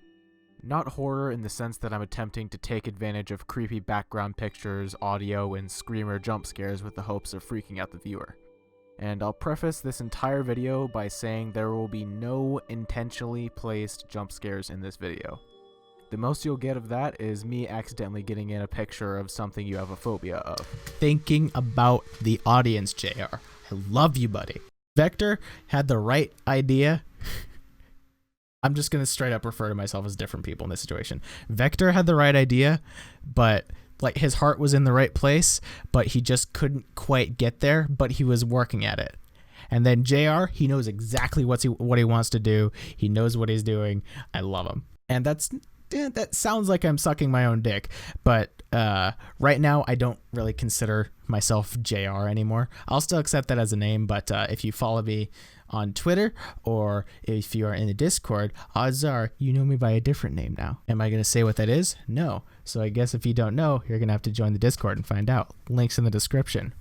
Not horror in the sense that I'm attempting to take advantage of creepy background pictures, audio, and screamer jump scares with the hopes of freaking out the viewer. And I'll preface this entire video by saying there will be no intentionally placed jump scares in this video. The most you'll get of that is me accidentally getting in a picture of something you have a phobia of. Thinking about the audience, JR. I love you, buddy. Vector had the right idea. I'm just going to straight up refer to myself as different people in this situation. Vector had the right idea, but like his heart was in the right place, but he just couldn't quite get there, but he was working at it. And then JR, he knows exactly what he wants to do. He knows what he's doing. I love him. And that sounds like I'm sucking my own dick, but right now I don't really consider myself JR anymore. I'll still accept that as a name, but if you follow me on Twitter or if you are in the Discord, odds are you know me by a different name now. Am I going to say what that is? No. So I guess if you don't know, you're going to have to join the Discord and find out. Links in the description.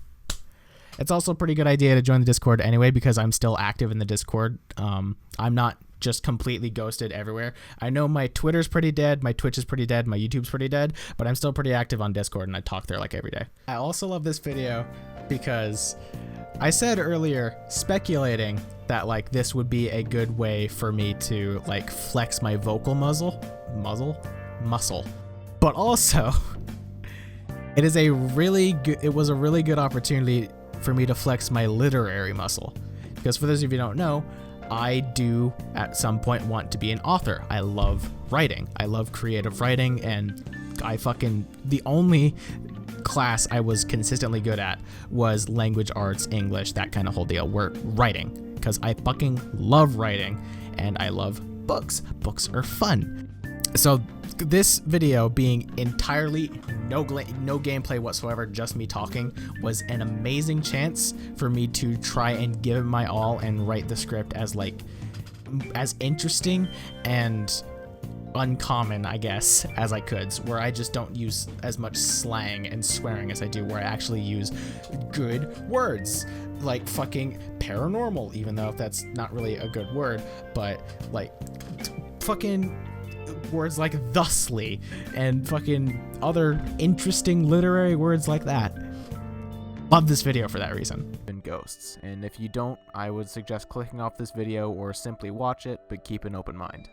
It's also a pretty good idea to join the Discord anyway because I'm still active in the Discord. I'm not just completely ghosted everywhere. I know my Twitter's pretty dead, my Twitch is pretty dead, my YouTube's pretty dead, but I'm still pretty active on Discord and I talk there like every day. I also love this video because I said earlier, speculating that like this would be a good way for me to like flex my vocal muscle, but also it was a really good opportunity for me to flex my literary muscle, because for those of you who don't know, I do at some point want to be an author. I love writing. I love creative writing, and the only class I was consistently good at was language arts, English, that kind of whole deal. We're writing, because I fucking love writing, and I love books. Books are fun. So this video being entirely no gameplay whatsoever, just me talking, was an amazing chance for me to try and give it my all and write the script as interesting and uncommon, I guess, as I could, where I just don't use as much slang and swearing as I do, where I actually use good words like fucking paranormal, even though that's not really a good word, but like fucking words like thusly and fucking other interesting literary words like that. Love this video for that reason. And ghosts, and if you don't, I would suggest clicking off this video or simply watch it, but keep an open mind.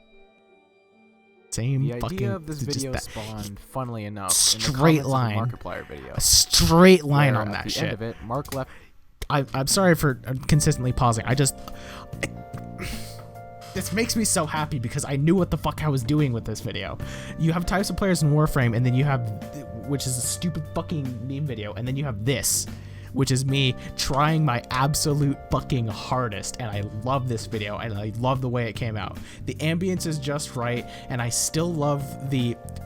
The idea of this video spawned, funnily enough, straight line, in the Markiplier video. A straight line on that at the shit. end of it, Mark left. I'm sorry for consistently pausing. This makes me so happy because I knew what the fuck I was doing with this video. You have types of players in Warframe, and then you have, which is a stupid fucking meme video, and then you have this, which is me trying my absolute fucking hardest, and I love this video, and I love the way it came out. The ambience is just right, and I still love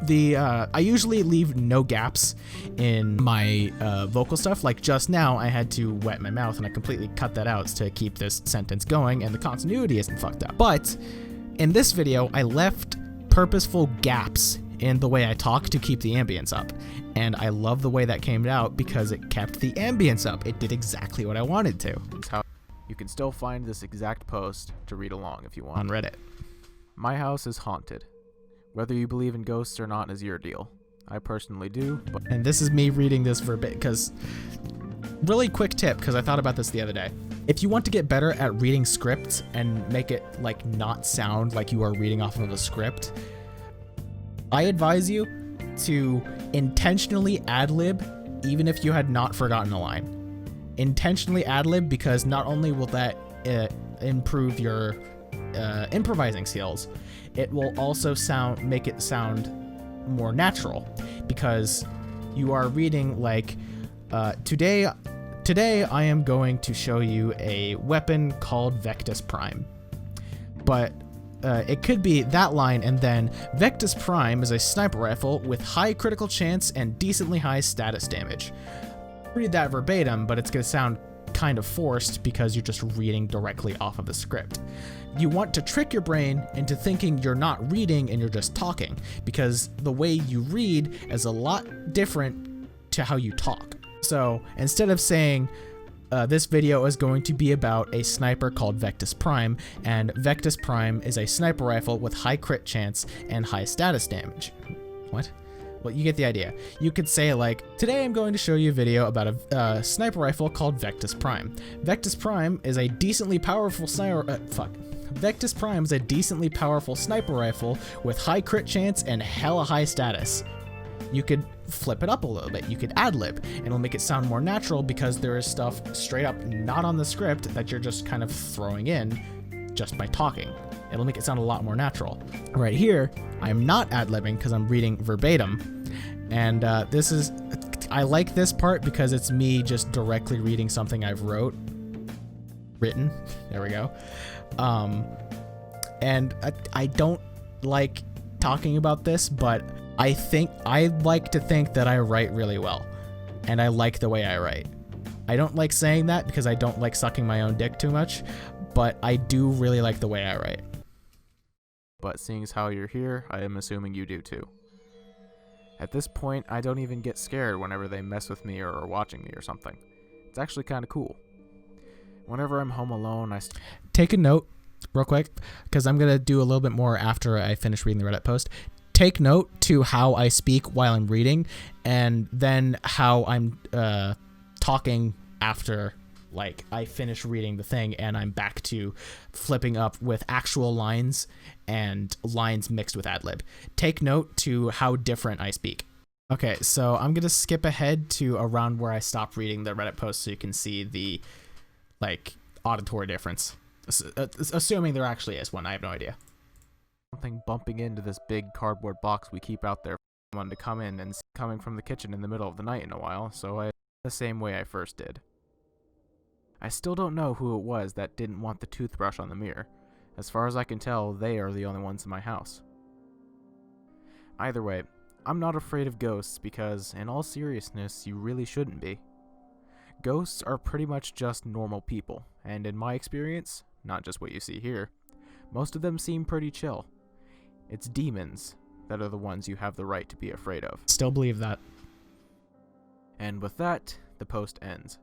I usually leave no gaps in my vocal stuff. Like just now, I had to wet my mouth, and I completely cut that out to keep this sentence going, and the continuity isn't fucked up. But in this video, I left purposeful gaps in the way I talk to keep the ambience up. And I love the way that came out because it kept the ambience up. It did exactly what I wanted to. You can still find this exact post to read along if you want. On Reddit. My house is haunted. Whether you believe in ghosts or not is your deal. I personally do, but... And this is me reading this verbatim because... Really quick tip, because I thought about this the other day. If you want to get better at reading scripts and make it like not sound like you are reading off of a script, I advise you to intentionally ad-lib even if you had not forgotten a line. Intentionally ad-lib because not only will that improve your improvising skills, it will also make it sound more natural because you are reading like, today I am going to show you a weapon called Vectus Prime. But it could be that line and then Vectus Prime is a sniper rifle with high critical chance and decently high status damage. Read that verbatim, but it's going to sound kind of forced because you're just reading directly off of the script. You want to trick your brain into thinking you're not reading and you're just talking, because the way you read is a lot different to how you talk. So instead of saying, this video is going to be about a sniper called Vectus Prime, and Vectus Prime is a sniper rifle with high crit chance and high status damage. What? Well, you get the idea. You could say like, today I'm going to show you a video about a sniper rifle called Vectus Prime. Vectus Prime is a decently powerful Vectus Prime is a decently powerful sniper rifle with high crit chance and hella high status. You could flip it up a little bit. You could ad-lib, and it'll make it sound more natural because there is stuff straight up not on the script that you're just kind of throwing in just by talking. It'll make it sound a lot more natural. Right here, I'm not ad-libbing because I'm reading verbatim, and I like this part because it's me just directly reading something I've written. There we go. And I don't like talking about this, but I like to think that I write really well, and I like the way I write. I don't like saying that because I don't like sucking my own dick too much, but I do really like the way I write. But seeing as how you're here, I am assuming you do too. At this point, I don't even get scared whenever they mess with me or are watching me or something. It's actually kind of cool. Whenever I'm home alone, take a note real quick, because I'm going to do a little bit more after I finish reading the Reddit post. Take note to how I speak while I'm reading, and then how I'm talking after like I finish reading the thing and I'm back to flipping up with actual lines and lines mixed with ad-lib. Take note to how different I speak. Okay, so I'm gonna skip ahead to around where I stopped reading the Reddit post so you can see the like auditory difference. Assuming there actually is one, I have no idea. Something bumping into this big cardboard box we keep out there for someone to come in, and coming from the kitchen in the middle of the night in a while, so I the same way I first did. I still don't know who it was that didn't want the toothbrush on the mirror. As far as I can tell, they are the only ones in my house. Either way, I'm not afraid of ghosts because, in all seriousness, you really shouldn't be. Ghosts are pretty much just normal people, and in my experience, not just what you see here, most of them seem pretty chill. It's demons that are the ones you have the right to be afraid of. Still believe that. And with that, the post ends.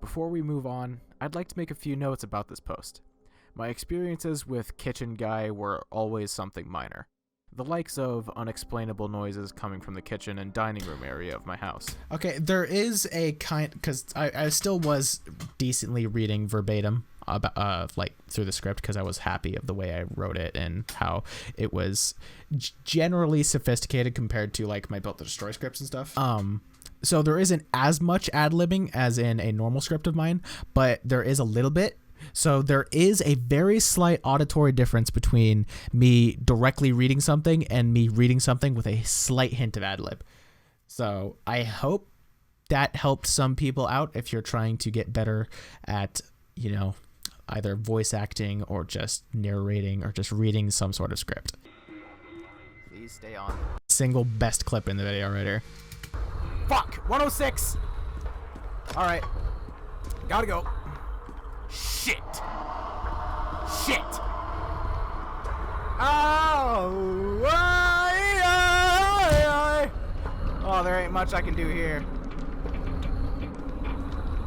Before we move on, I'd like to make a few notes about this post. My experiences with Kitchen Guy were always something minor. The likes of unexplainable noises coming from the kitchen and dining room area of my house. Okay, there is a kind, because I still was decently reading verbatim about like through the script because I was happy of the way I wrote it and how it was generally sophisticated compared to like my Built to Destroy scripts and stuff. So there isn't as much ad-libbing as in a normal script of mine, but there is a little bit. So there is a very slight auditory difference between me directly reading something and me reading something with a slight hint of ad-lib. So I hope that helped some people out if you're trying to get better at, you know, either voice acting or just narrating or just reading some sort of script. Please stay on. Single best clip in the video right here. Fuck! 106! Alright. Gotta go. Shit! Shit! Oh! Oh, there ain't much I can do here.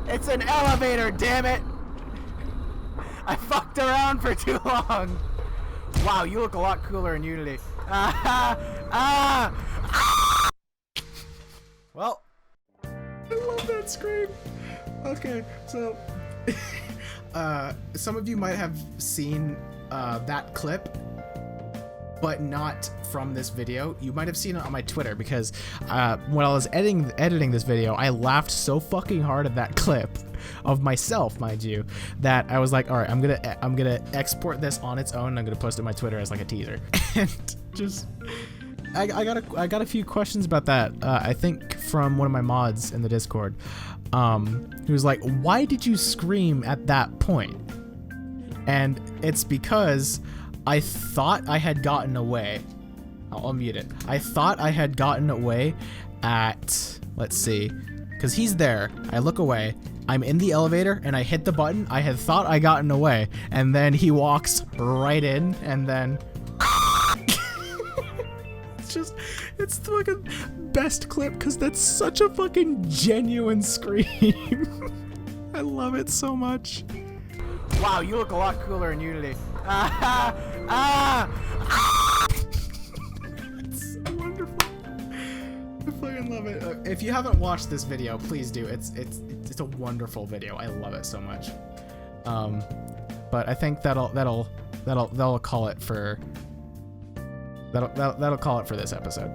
It's an elevator, damn it! I fucked around for too long. Wow, you look a lot cooler in Unity. Well, I love that scream. Okay, so some of you might have seen that clip, but not from this video. You might have seen it on my Twitter because when I was editing this video, I laughed so fucking hard at that clip of myself, mind you, that I was like, all right, I'm gonna export this on its own and I'm gonna post it on my Twitter as like a teaser. And just I got a few questions about that. I think from one of my mods in the Discord, who was like, why did you scream at that point? And it's because I thought I had gotten away. I'll mute it. I thought I had gotten away at, let's see, because he's there. I look away. I'm in the elevator and I hit the button. I had thought I gotten away, and then he walks right in, and then it's the fucking best clip because that's such a fucking genuine scream. I love it so much. wow, you look a lot cooler in Unity. It's so wonderful. I fucking love it. If you haven't watched this video, please do. It's a wonderful video. I love it so much. But I think that'll call it for that'll call it for this episode.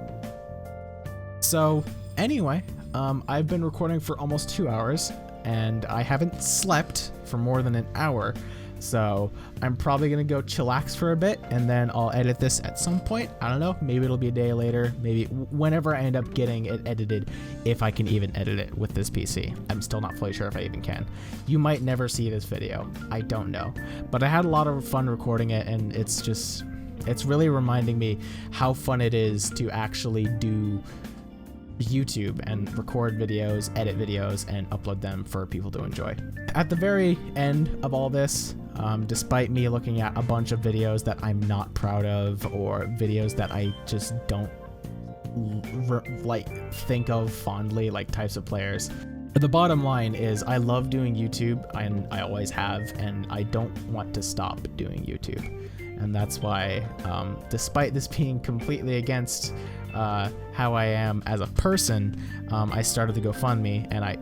So anyway, I've been recording for almost 2 hours and I haven't slept for more than an hour. So I'm probably gonna go chillax for a bit and then I'll edit this at some point. I don't know, maybe it'll be a day later, maybe whenever I end up getting it edited, if I can even edit it with this PC. I'm still not fully sure if I even can. You might never see this video, I don't know. But I had a lot of fun recording it, and it's really reminding me how fun it is to actually do YouTube and record videos, edit videos, and upload them for people to enjoy. At the very end of all this, despite me looking at a bunch of videos that I'm not proud of, or videos that I just don't think of fondly, like types of players, the bottom line is I love doing YouTube, and I always have, and I don't want to stop doing YouTube. And that's why, despite this being completely against how I am as a person, I started the GoFundMe, and I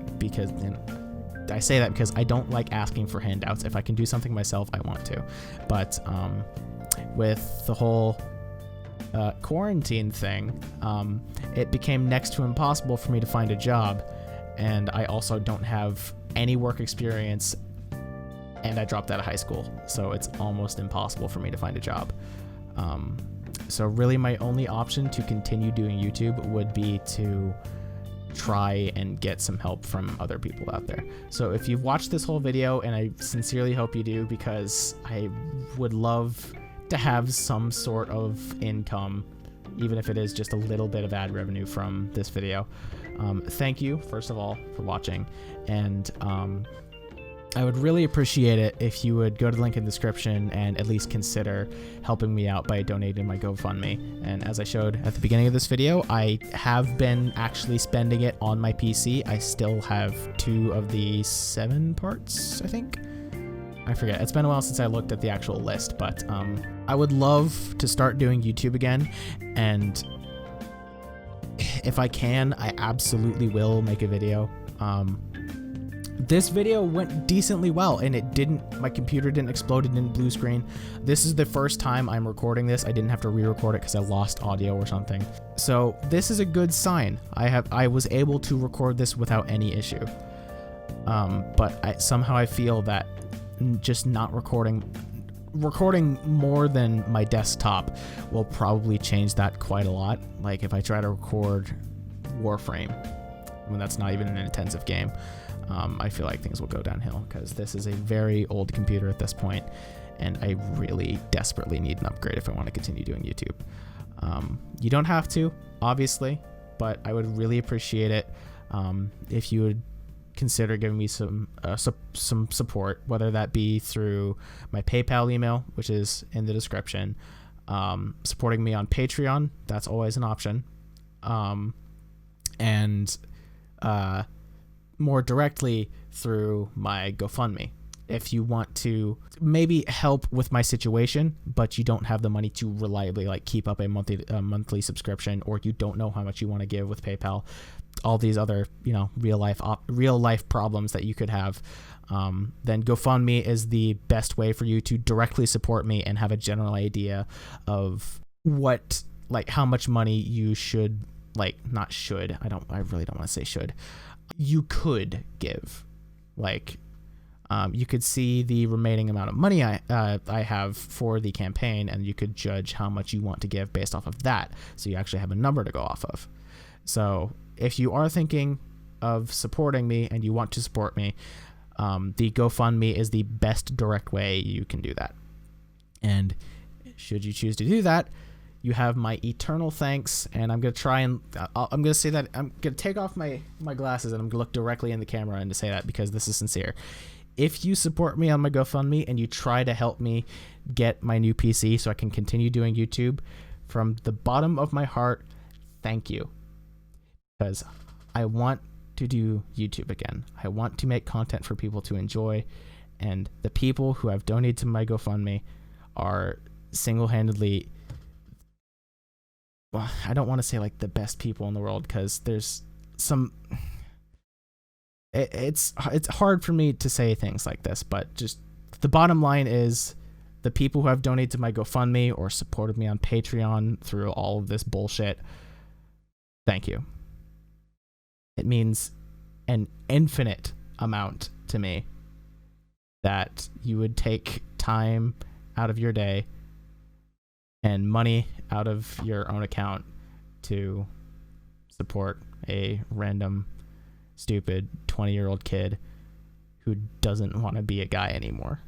say that because I don't like asking for handouts. If I can do something myself, I want to. But with the whole quarantine thing, it became next to impossible for me to find a job, and I also don't have any work experience, and I dropped out of high school, so it's almost impossible for me to find a job. So really my only option to continue doing YouTube would be to try and get some help from other people out there. So if you've watched this whole video, and I sincerely hope you do, because I would love to have some sort of income, even if it is just a little bit of ad revenue from this video. Thank you, first of all, for watching, and I would really appreciate it if you would go to the link in the description and at least consider helping me out by donating my GoFundMe. And as I showed at the beginning of this video, I have been actually spending it on my PC. I still have 2 of the 7 parts, I think. I forget. It's been a while since I looked at the actual list, but I would love to start doing YouTube again, and if I can, I absolutely will make a video. This video went decently well, and my computer didn't explode, it didn't blue screen. This is the first time I'm recording this. I didn't have to re-record it because I lost audio or something. So this is a good sign. I was able to record this without any issue. But somehow I feel that just not recording more than my desktop will probably change that quite a lot. Like if I try to record Warframe, when that's not even an intensive game, I feel like things will go downhill because this is a very old computer at this point, and I really desperately need an upgrade if I want to continue doing YouTube. You don't have to, obviously, but I would really appreciate it if you would consider giving me some support, whether that be through my PayPal email, which is in the description, supporting me on Patreon, that's always an option, and more directly through my GoFundMe. If you want to maybe help with my situation, but you don't have the money to reliably like keep up a monthly subscription, or you don't know how much you want to give with PayPal, all these other, real life problems that you could have, then GoFundMe is the best way for you to directly support me and have a general idea of how much money you should, I really don't want to say should, you could give. You could see the remaining amount of money I have for the campaign, and you could judge how much you want to give based off of that, so you actually have a number to go off of. So if you are thinking of supporting me and you want to support me, the GoFundMe is the best direct way you can do that. And should you choose to do that, you have my eternal thanks, and I'm going to try and I'm going to say that I'm going to take off my glasses, and I'm going to look directly in the camera and to say that because this is sincere. If you support me on my GoFundMe and you try to help me get my new PC so I can continue doing YouTube, from the bottom of my heart, thank you. Because I want to do YouTube again. I want to make content for people to enjoy, and the people who have donated to my GoFundMe are single-handedly, well, I don't want to say like the best people in the world, because there's some, it's hard for me to say things like this, but just the bottom line is the people who have donated to my GoFundMe or supported me on Patreon through all of this bullshit, thank you. It means an infinite amount to me that you would take time out of your day and money out of your own account to support a random, stupid 20-year-old kid who doesn't want to be a guy anymore.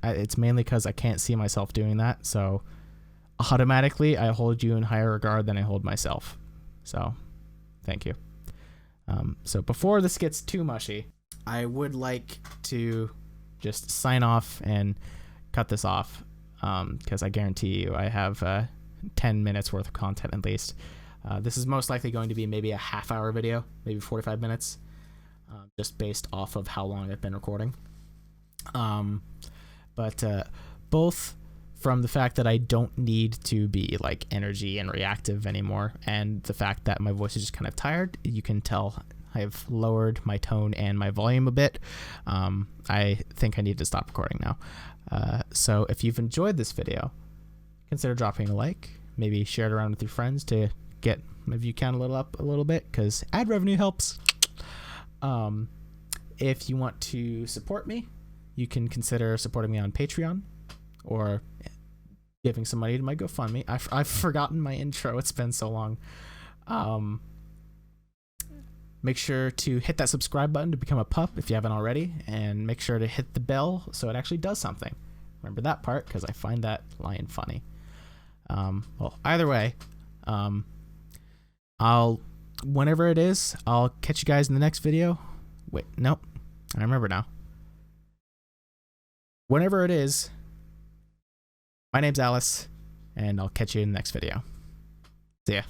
It's mainly because I can't see myself doing that, so automatically I hold you in higher regard than I hold myself. So thank you. So before this gets too mushy, I would like to just sign off and cut this off, because I guarantee you I have 10 minutes worth of content at least. This is most likely going to be maybe a half-hour video, maybe 45 minutes, just based off of how long I've been recording. But both from the fact that I don't need to be like energy and reactive anymore, and the fact that my voice is just kind of tired, you can tell I've lowered my tone and my volume a bit. I think I need to stop recording now. So if you've enjoyed this video, consider dropping a like, maybe share it around with your friends to get my view count up a little bit, because ad revenue helps. If you want to support me, you can consider supporting me on Patreon or giving some money to my GoFundMe. I've forgotten my intro. It's been so long. Make sure to hit that subscribe button to become a pup if you haven't already, and make sure to hit the bell so it actually does something. Remember that part, because I find that line funny. Well, either way, whenever it is, I'll catch you guys in the next video. Wait, nope, I remember now. Whenever it is, my name's Alice, and I'll catch you in the next video. See ya.